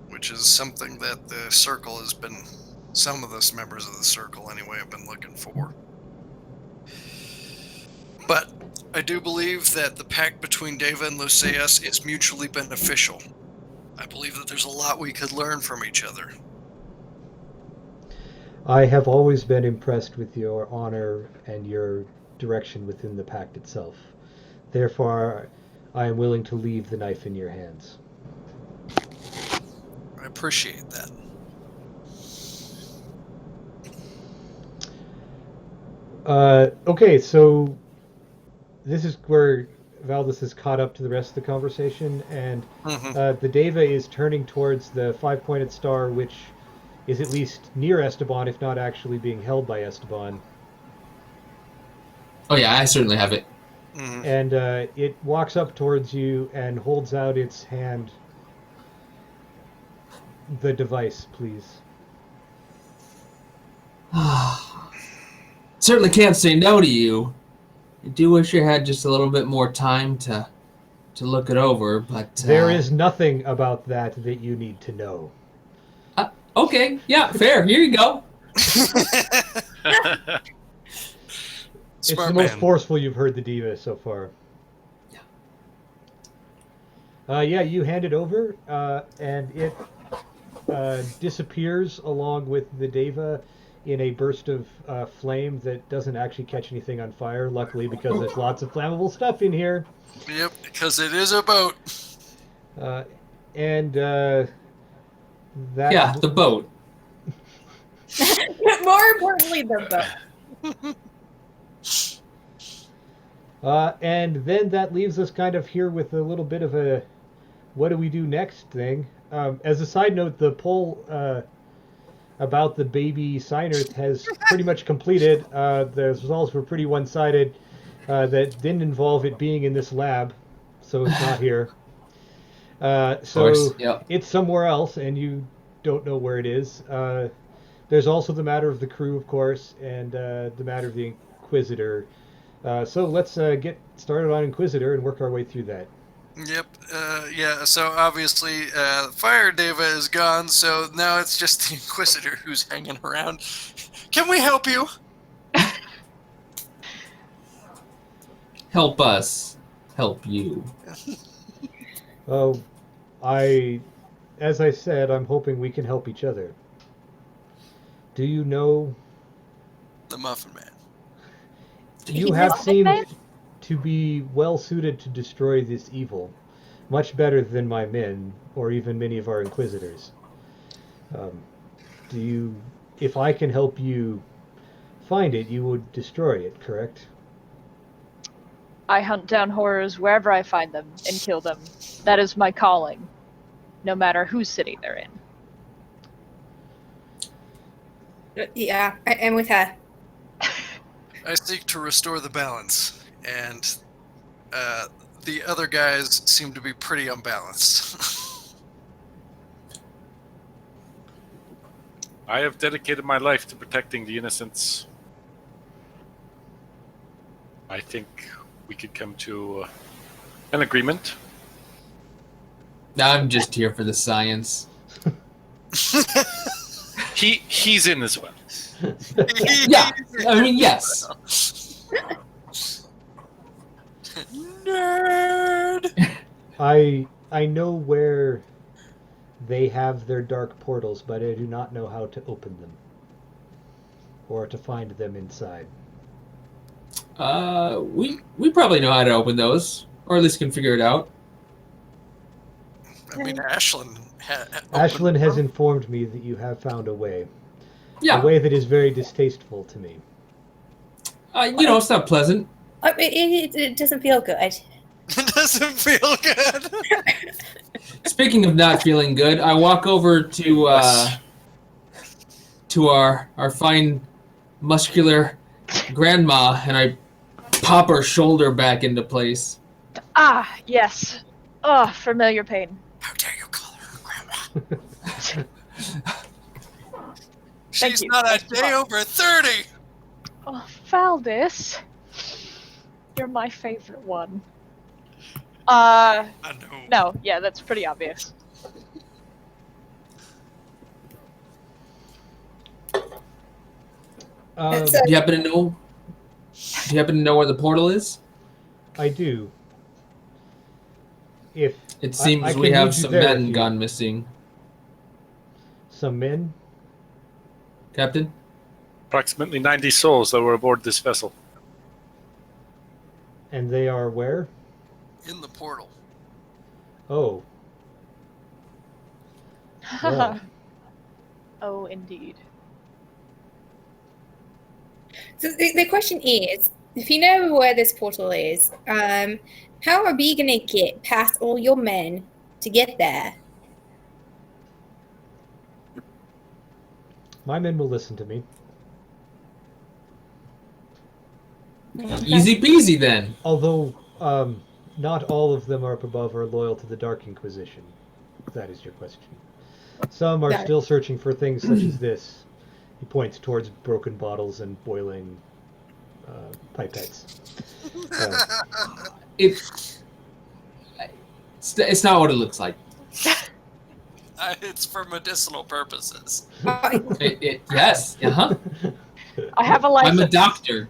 which is something that the Circle has been, some of us members of the Circle anyway, have been looking for. But I do believe that the pact between Deva and Luceus is mutually beneficial. I believe that there's a lot we could learn from each other. I have always been impressed with your honor and your direction within the pact itself. Therefore, I am willing to leave the knife in your hands. I appreciate that. Okay, so this is where Valdis is caught up to the rest of the conversation, and the Deva is turning towards the five-pointed star, which is at least near Esteban, if not actually being held by Esteban. Oh yeah, I certainly have it. And it walks up towards you and holds out its hand. The device, please. Certainly can't say no to you. I do wish I had just a little bit more time to look it over, but There is nothing about that you need to know. Okay, yeah, fair. Here you go. It's the most forceful you've heard the Deva so far. Yeah, you hand it over, and it disappears along with the Deva in a burst of flame that doesn't actually catch anything on fire, luckily, because there's lots of flammable stuff in here. Yep, because it is a boat. And that... Yeah, the boat. More importantly, the boat. And then that leaves us kind of here with a little bit of a what do we do next thing. As a side note, the poll about the baby signers has pretty much completed. The results were pretty one-sided. That didn't involve it being in this lab, so it's not here. So yep. It's somewhere else, and you don't know where it is. There's also the matter of the crew, of course, and the matter of the Inquisitor. So let's get started on Inquisitor and work our way through that. Yep, yeah, so obviously Fire Deva is gone, so now it's just the Inquisitor who's hanging around. Can we help you? Help us. Help you. Oh, as I said, I'm hoping we can help each other. Do you know... The Muffin Man. You have seemed to be well suited to destroy this evil, much better than my men, or even many of our Inquisitors. If I can help you find it, you would destroy it, correct? I hunt down horrors wherever I find them and kill them. That is my calling, no matter whose city they're in. Yeah, I'm with her. I seek to restore the balance, and the other guys seem to be pretty unbalanced. I have dedicated my life to protecting the innocents. I think we could come to an agreement. I'm just here for the science. He's in as well. Yeah, I mean, yes. Nerd! I know where they have their dark portals, but I do not know how to open them. Or to find them inside. We probably know how to open those, or at least can figure it out. I mean, Ashlyn Ashlyn has informed me that you have found a way. Yeah. A way that is very distasteful to me. It's not pleasant. It doesn't feel good. It doesn't feel good. Speaking of not feeling good, I walk over to our fine muscular grandma and I pop her shoulder back into place. Ah, yes. Oh, familiar pain. How dare you call her grandma? Thank She's you. not a That's day fine. over 30. Oh, Valdis, you're my favorite one. I know. No, yeah, that's pretty obvious. So- Do you happen to know? Do you happen to know where the portal is? I do. If It seems I we can have lead you some there if men you- gone missing, some men, Captain. Approximately 90 souls that were aboard this vessel. and they are where? In the portal. Oh, Well. Oh, indeed. So the question is, if you know where this portal is, how are we gonna get past all your men to get there? my men will listen to me. Easy peasy then. Although, not all of them up above are loyal to the Dark Inquisition. If that is your question. Some are Got it. still searching for things such as this. He points towards broken bottles and boiling pipettes. It's not what it looks like. It's for medicinal purposes. Yes. Uh-huh. I have a I'm license. a doctor.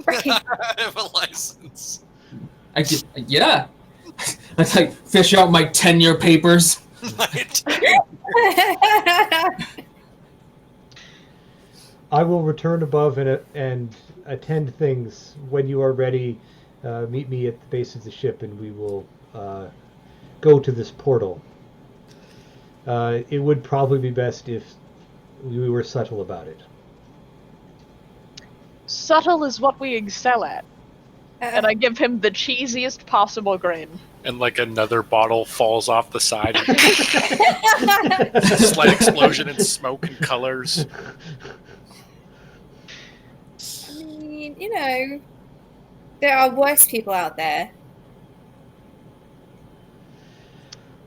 Right. I have a license. I get, yeah. I like fish out my tenure papers. Right? I will return above and attend things when you are ready. Meet me at the base of the ship, and we will go to this portal. It would probably be best if we were subtle about it. Subtle is what we excel at. And I give him the cheesiest possible grin. And like another bottle falls off the side. Slight explosion in smoke and colors. I mean, you know, there are worse people out there.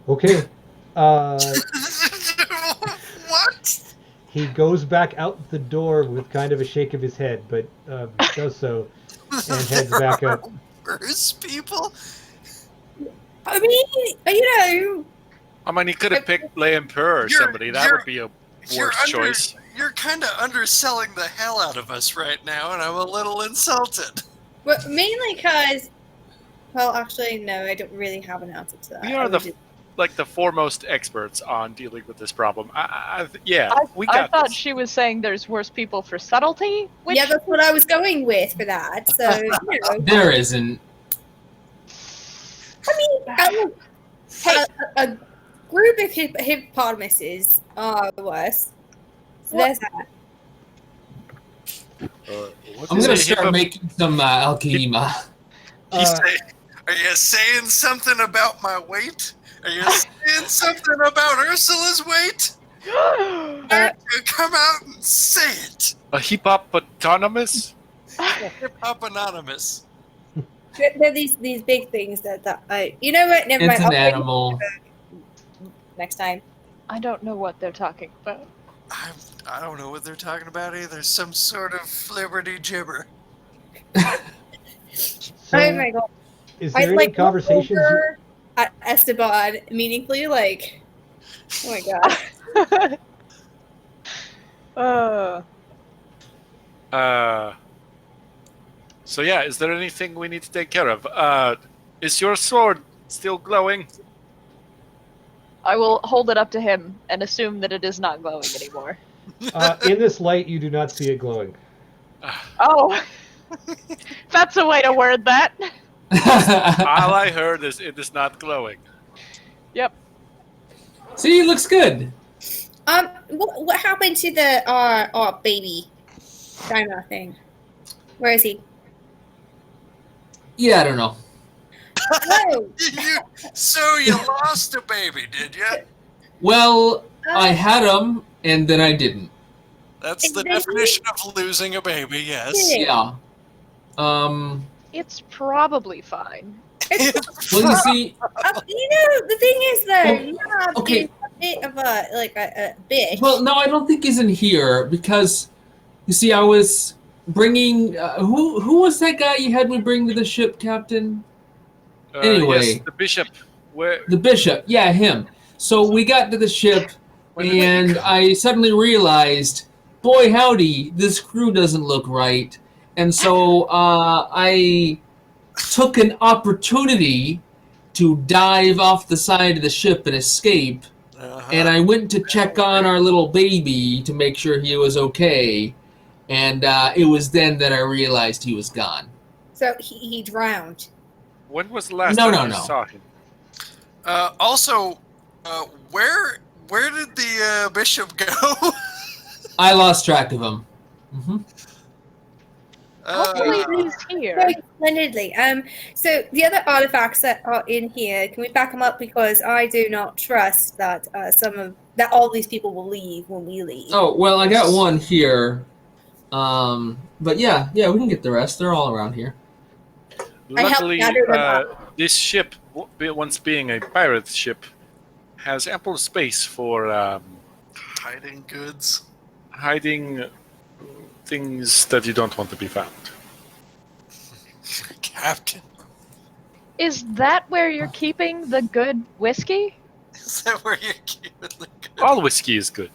Okay. What? He goes back out the door with kind of a shake of his head, but does so and heads back up. Worse people? I mean, you know, I mean, he could have picked L'Empereur or You're- somebody. That you're- would be a You're worse under- choice. You're kind of underselling the hell out of us right now, and I'm a little insulted. but mainly because, well, actually, no, I don't really have an answer to that. We I are would the just- like the foremost experts on dealing with this problem. We I got thought this. she was saying there's worse people for subtlety, which yeah, that's what I was going with for that. So, you know, There isn't. I mean, a group of hippopotamuses are worse. So What? there's that. What I'm is gonna a start hippo- making some alchema. Are you saying something about my weight? Are you saying something about Ursula's weight? Come out and say it. a hippopotamus? Hip Hop Anonymous. They're these big things that I. You know what? Never It's mind. an I'll animal. next time. I don't know what they're talking about. I don't know what they're talking about either. Some sort of flibberty gibber. So, Oh my god! is I there any like conversations? over at Esteban meaningfully like. Oh my god! So yeah, is there anything we need to take care of? Is your sword still glowing? I will hold it up to him and assume that it is not glowing anymore. In this light, you do not see it glowing. Oh, that's a way to word that. All I heard is it is not glowing. Yep. See, it looks good. What happened to the our baby, Diamond thing? Where is he? Yeah, I don't know. Oh, So you lost a baby, did you? Well, I oh, had him, and then I didn't. That's the Baby? definition of losing a baby, yes. Yeah. Um. It's probably fine. Well, you see, the thing is though, Well, you have okay. a bit of a bitch. well, no, I don't think he's in here because, you see, I was bringing. Who was that guy you had me bring to the ship, Captain? Anyway. Yes, the bishop. Where? The bishop. Yeah, him. So we got to the ship, and I suddenly realized, boy howdy, this crew doesn't look right. And so I took an opportunity to dive off the side of the ship and escape. And I went to check on our little baby to make sure he was okay. And it was then that I realized he was gone. So he drowned. When was the last No, time no, you no. saw him? Also, where did the bishop go? I lost track of him. Hmm. Hopefully he's here. Very splendidly. So the other artifacts that are in here, can we back them up? Because I do not trust that that all these people will leave when we leave. Oh, well, I got one here. But yeah, we can get the rest. They're all around here. I helped Luckily, gather them up. this ship, once being a pirate ship, has ample space for Hiding goods. hiding things that you don't want to be found. Captain, Is that where you're keeping the good whiskey? is that where you're keeping the goods? All whiskey is good.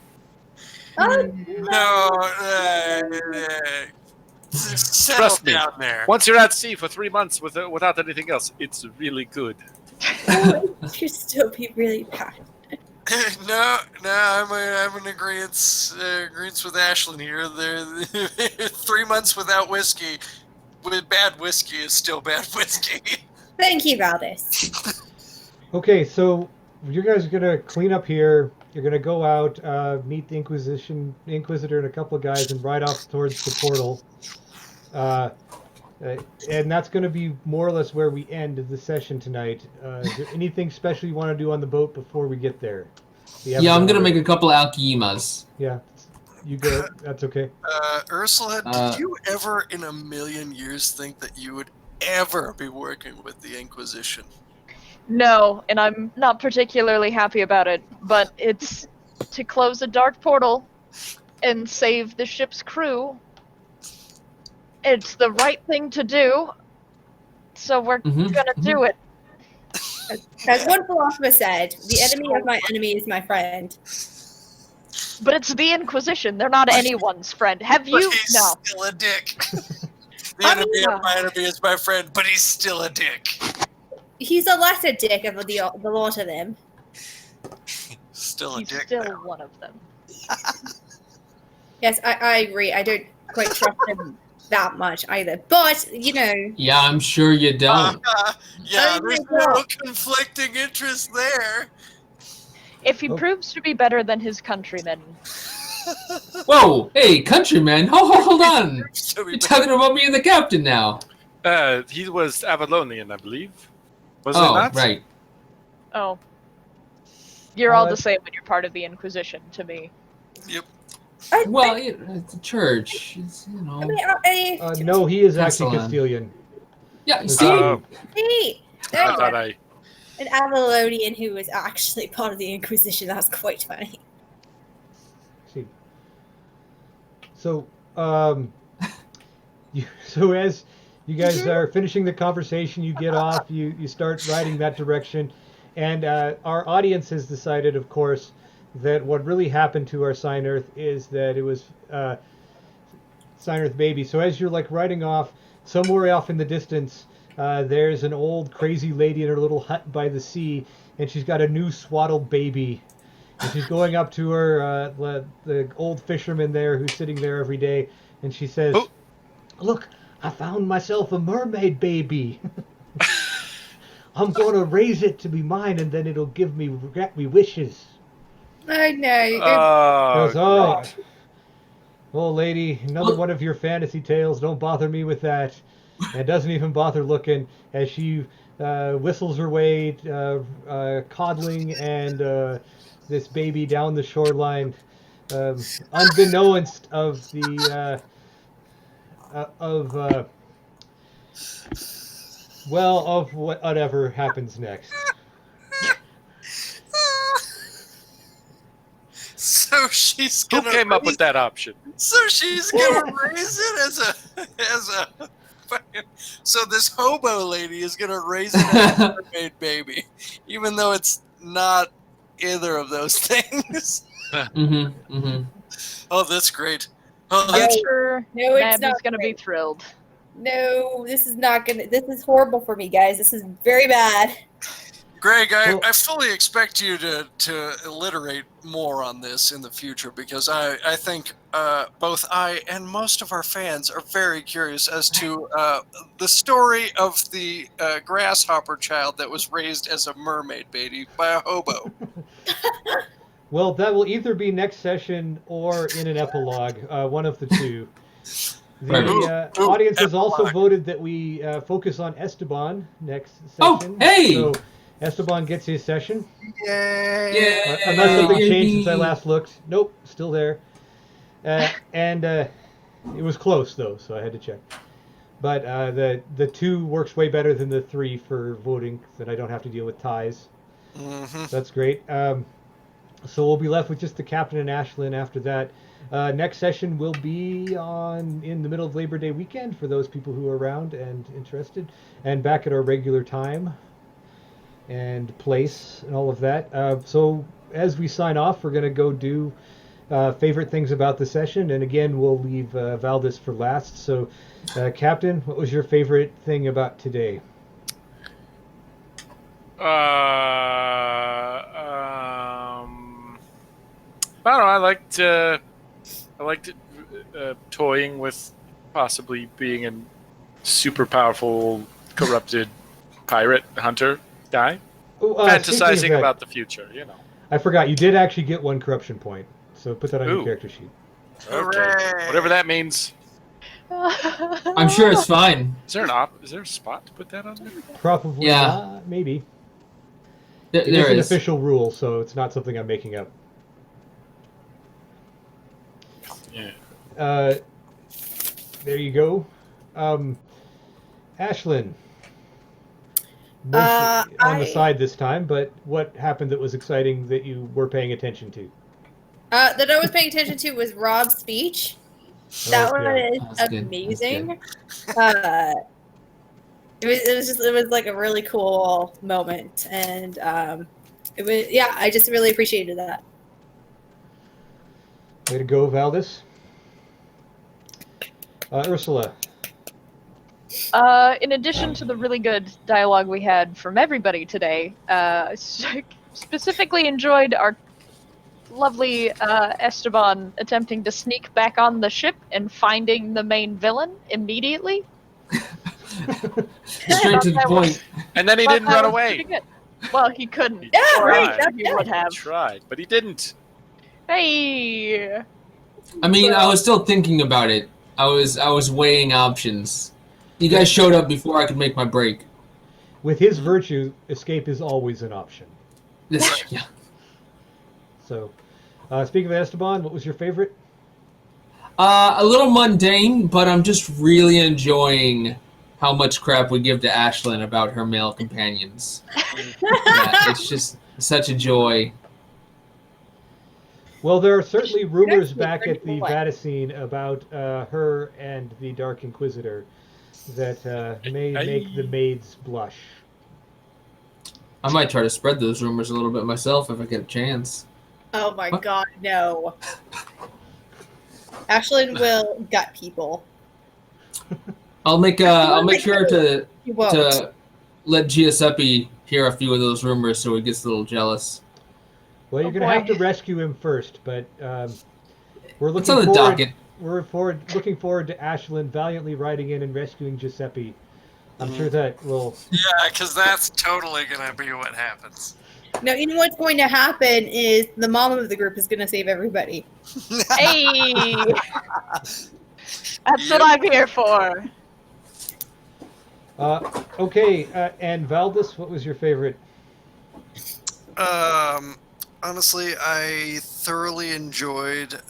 Oh, No, settle Trust me. down there. Once you're at sea for 3 months without anything else, it's really good. no, it should still be really bad. No, I'm in agreement with Ashlyn here. 3 months without whiskey, with bad whiskey is still bad whiskey. Thank you, Valdis. Okay, so you guys are gonna clean up here. You're gonna go out, meet the Inquisitor, and a couple of guys, and ride off towards the portal. And that's gonna be more or less where we end the session tonight. Is there anything special you want to do on the boat before we get there? Yeah, I'm gonna make a couple of alchemas. Yeah, you go. That's okay. Ursula, Uh, did you ever in a million years think that you would ever be working with the Inquisition? No, and I'm not particularly happy about it, but it's to close a dark portal and save the ship's crew. It's the right thing to do, so we're gonna do it. As one philosopher said, the enemy of my enemy is my friend. But it's the Inquisition, they're not anyone's friend. Have you? But he's No. still a dick. The enemy of my enemy is my friend, but he's still a dick. He's a lesser dick of the lot of them. Still a He's dick. still now. one of them. Yes, I agree. I don't quite trust him that much either. But, Yeah, I'm sure you don't. Yeah, Oh there's my no God. conflicting interest there. If he Oh. proves to be better than his countrymen, Whoa, hey, countryman, hold on. So we You're talking about me and the captain now. He was Avalonian, I believe. Was it Oh, not? right. oh. You're all Uh, the same when you're part of the Inquisition to me. Well, it's a church. It's, I mean, No, he is actually Castellan. Castilian. Yeah, you see? Oh, hey, there I you thought go. An Avalonian who was actually part of the Inquisition. That was quite funny. See. So, so as you guys are finishing the conversation, you get off, you start riding that direction, and our audience has decided, of course, that what really happened to our Sign Earth is that it was Sign Earth baby. So as you're like riding off, somewhere off in the distance, there's an old crazy lady in her little hut by the sea, and she's got a new swaddled baby. And she's going up to her, the old fisherman there who's sitting there every day, and she says, Oh. "Look, I found myself a mermaid baby. I'm going to raise it to be mine, and then it'll give me wishes." Oh no. Oh, Goes, "Oh, great. oh, lady, another one of your fantasy tales. Don't bother me with that." And doesn't even bother looking as she whistles her way, coddling and this baby down the shoreline, unbeknownst of the of whatever happens next. So she's Who gonna came up raise- with that option? So she's gonna raise it as a so this hobo lady is gonna raise it as a mermaid baby, even though it's not either of those things. Oh, that's great. Oh, I'm that's sure No, it's Nabby's not gonna be great. thrilled. No, this is not gonna. This is horrible for me, guys. This is very bad. Greg. Well- I fully expect you to alliterate more on this in the future because I think both I and most of our fans are very curious as to the story of the grasshopper child that was raised as a mermaid baby by a hobo. Well, that will either be next session or in an epilogue, one of the two. Right. The Ooh, audience has also epilogue. voted that we focus on Esteban next Oh, session. hey! So Esteban gets his session. Yay! Yeah. Unless something changed since I last looked. Nope, still there. And it was close, though, so I had to check. But the 2 works way better than the 3 for voting, that I don't have to deal with ties. Mhm. That's great. So we'll be left with just the captain and Ashlyn after that. Next session will be in the middle of Labor Day weekend for those people who are around and interested, and back at our regular time and place and all of that. So as we sign off, we're going to go do favorite things about the session, and again, we'll leave Valdis for last. So, Captain, what was your favorite thing about today? I don't know. I liked toying with possibly being a super powerful, corrupted pirate hunter guy, Oh, fantasizing speaking of that, about the future. You know. I forgot, you did actually get 1 corruption point, so put that on your Ooh. character sheet. Okay. Hooray. Whatever that means. I'm sure it's fine. Is there Is there a spot to put that on there? Probably Yeah. not, maybe. It is There an is. official rule, so it's not something I'm making up. Yeah. There you go. Ashlyn. Mostly on the I- side this time, but what happened that was exciting that you were paying attention to? That I was paying attention to was Rob's speech. That Oh, one yeah. is That's good. amazing. It was like a really cool moment, and I just really appreciated that. Way to go, Valdis. Ursula. In addition to the really good dialogue we had from everybody today, specifically enjoyed our lovely Esteban attempting to sneak back on the ship and finding the main villain immediately. Straight to the That was- point. And then he Thought didn't that run was pretty away. good. Well, he couldn't. Yeah, Or right, he would He have. tried, but he didn't. Hey. I mean, I was still thinking about it. I was weighing options. You guys showed up before I could make my break. With his virtue, escape is always an option. Yeah. So, speaking of Esteban, what was your favorite? A little mundane, but I'm just really enjoying how much crap we give to Ashlyn about her male companions. Yeah, it's just such a joy. Well, there are certainly rumors Actually, back pretty at the cool. Vatican about her and the Dark Inquisitor that may make the maids blush. I might try to spread those rumors a little bit myself if I get a chance. Oh my What? god, no. Ashlyn will gut people. I'll make sure to You won't. let Giuseppe hear a few of those rumors so he gets a little jealous. Well, you're Oh, going to have boy. to rescue him first, but we're It's looking on the forward. docket. Looking forward to Ashlyn valiantly riding in and rescuing Giuseppe. I'm sure that will. Yeah, because that's totally gonna be what happens. No, you know what's going to happen is the mom of the group is going to save everybody. Hey. That's what I'm here for. Okay, and Valdis, what was your favorite? Honestly, I thoroughly enjoyed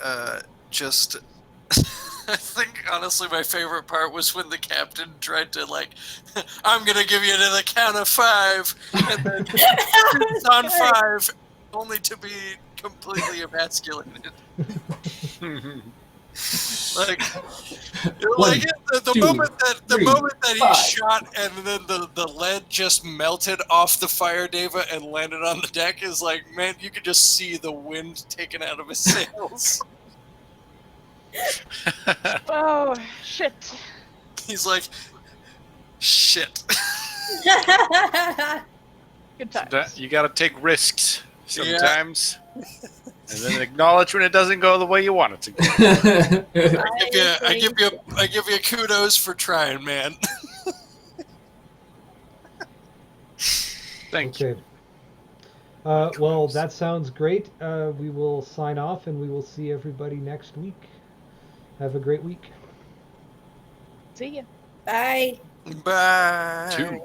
just. I think honestly my favorite part was when the captain tried to like, I'm gonna give you to the count of 5, and then it's on 5, only to be completely emasculated. Like One, the two, moment three, that he 5. shot and then the lead just melted off the fire Deva and landed on the deck is like, man, you could just see the wind taken out of his sails. Oh shit! He's like, shit. Good times. You got to take risks sometimes, and then acknowledge when it doesn't go the way you want it to go. I give you kudos for trying, man. Thank you. Okay. Well, that sounds great. We will sign off and we will see everybody next week. Have a great week. See ya. Bye. Bye. 2.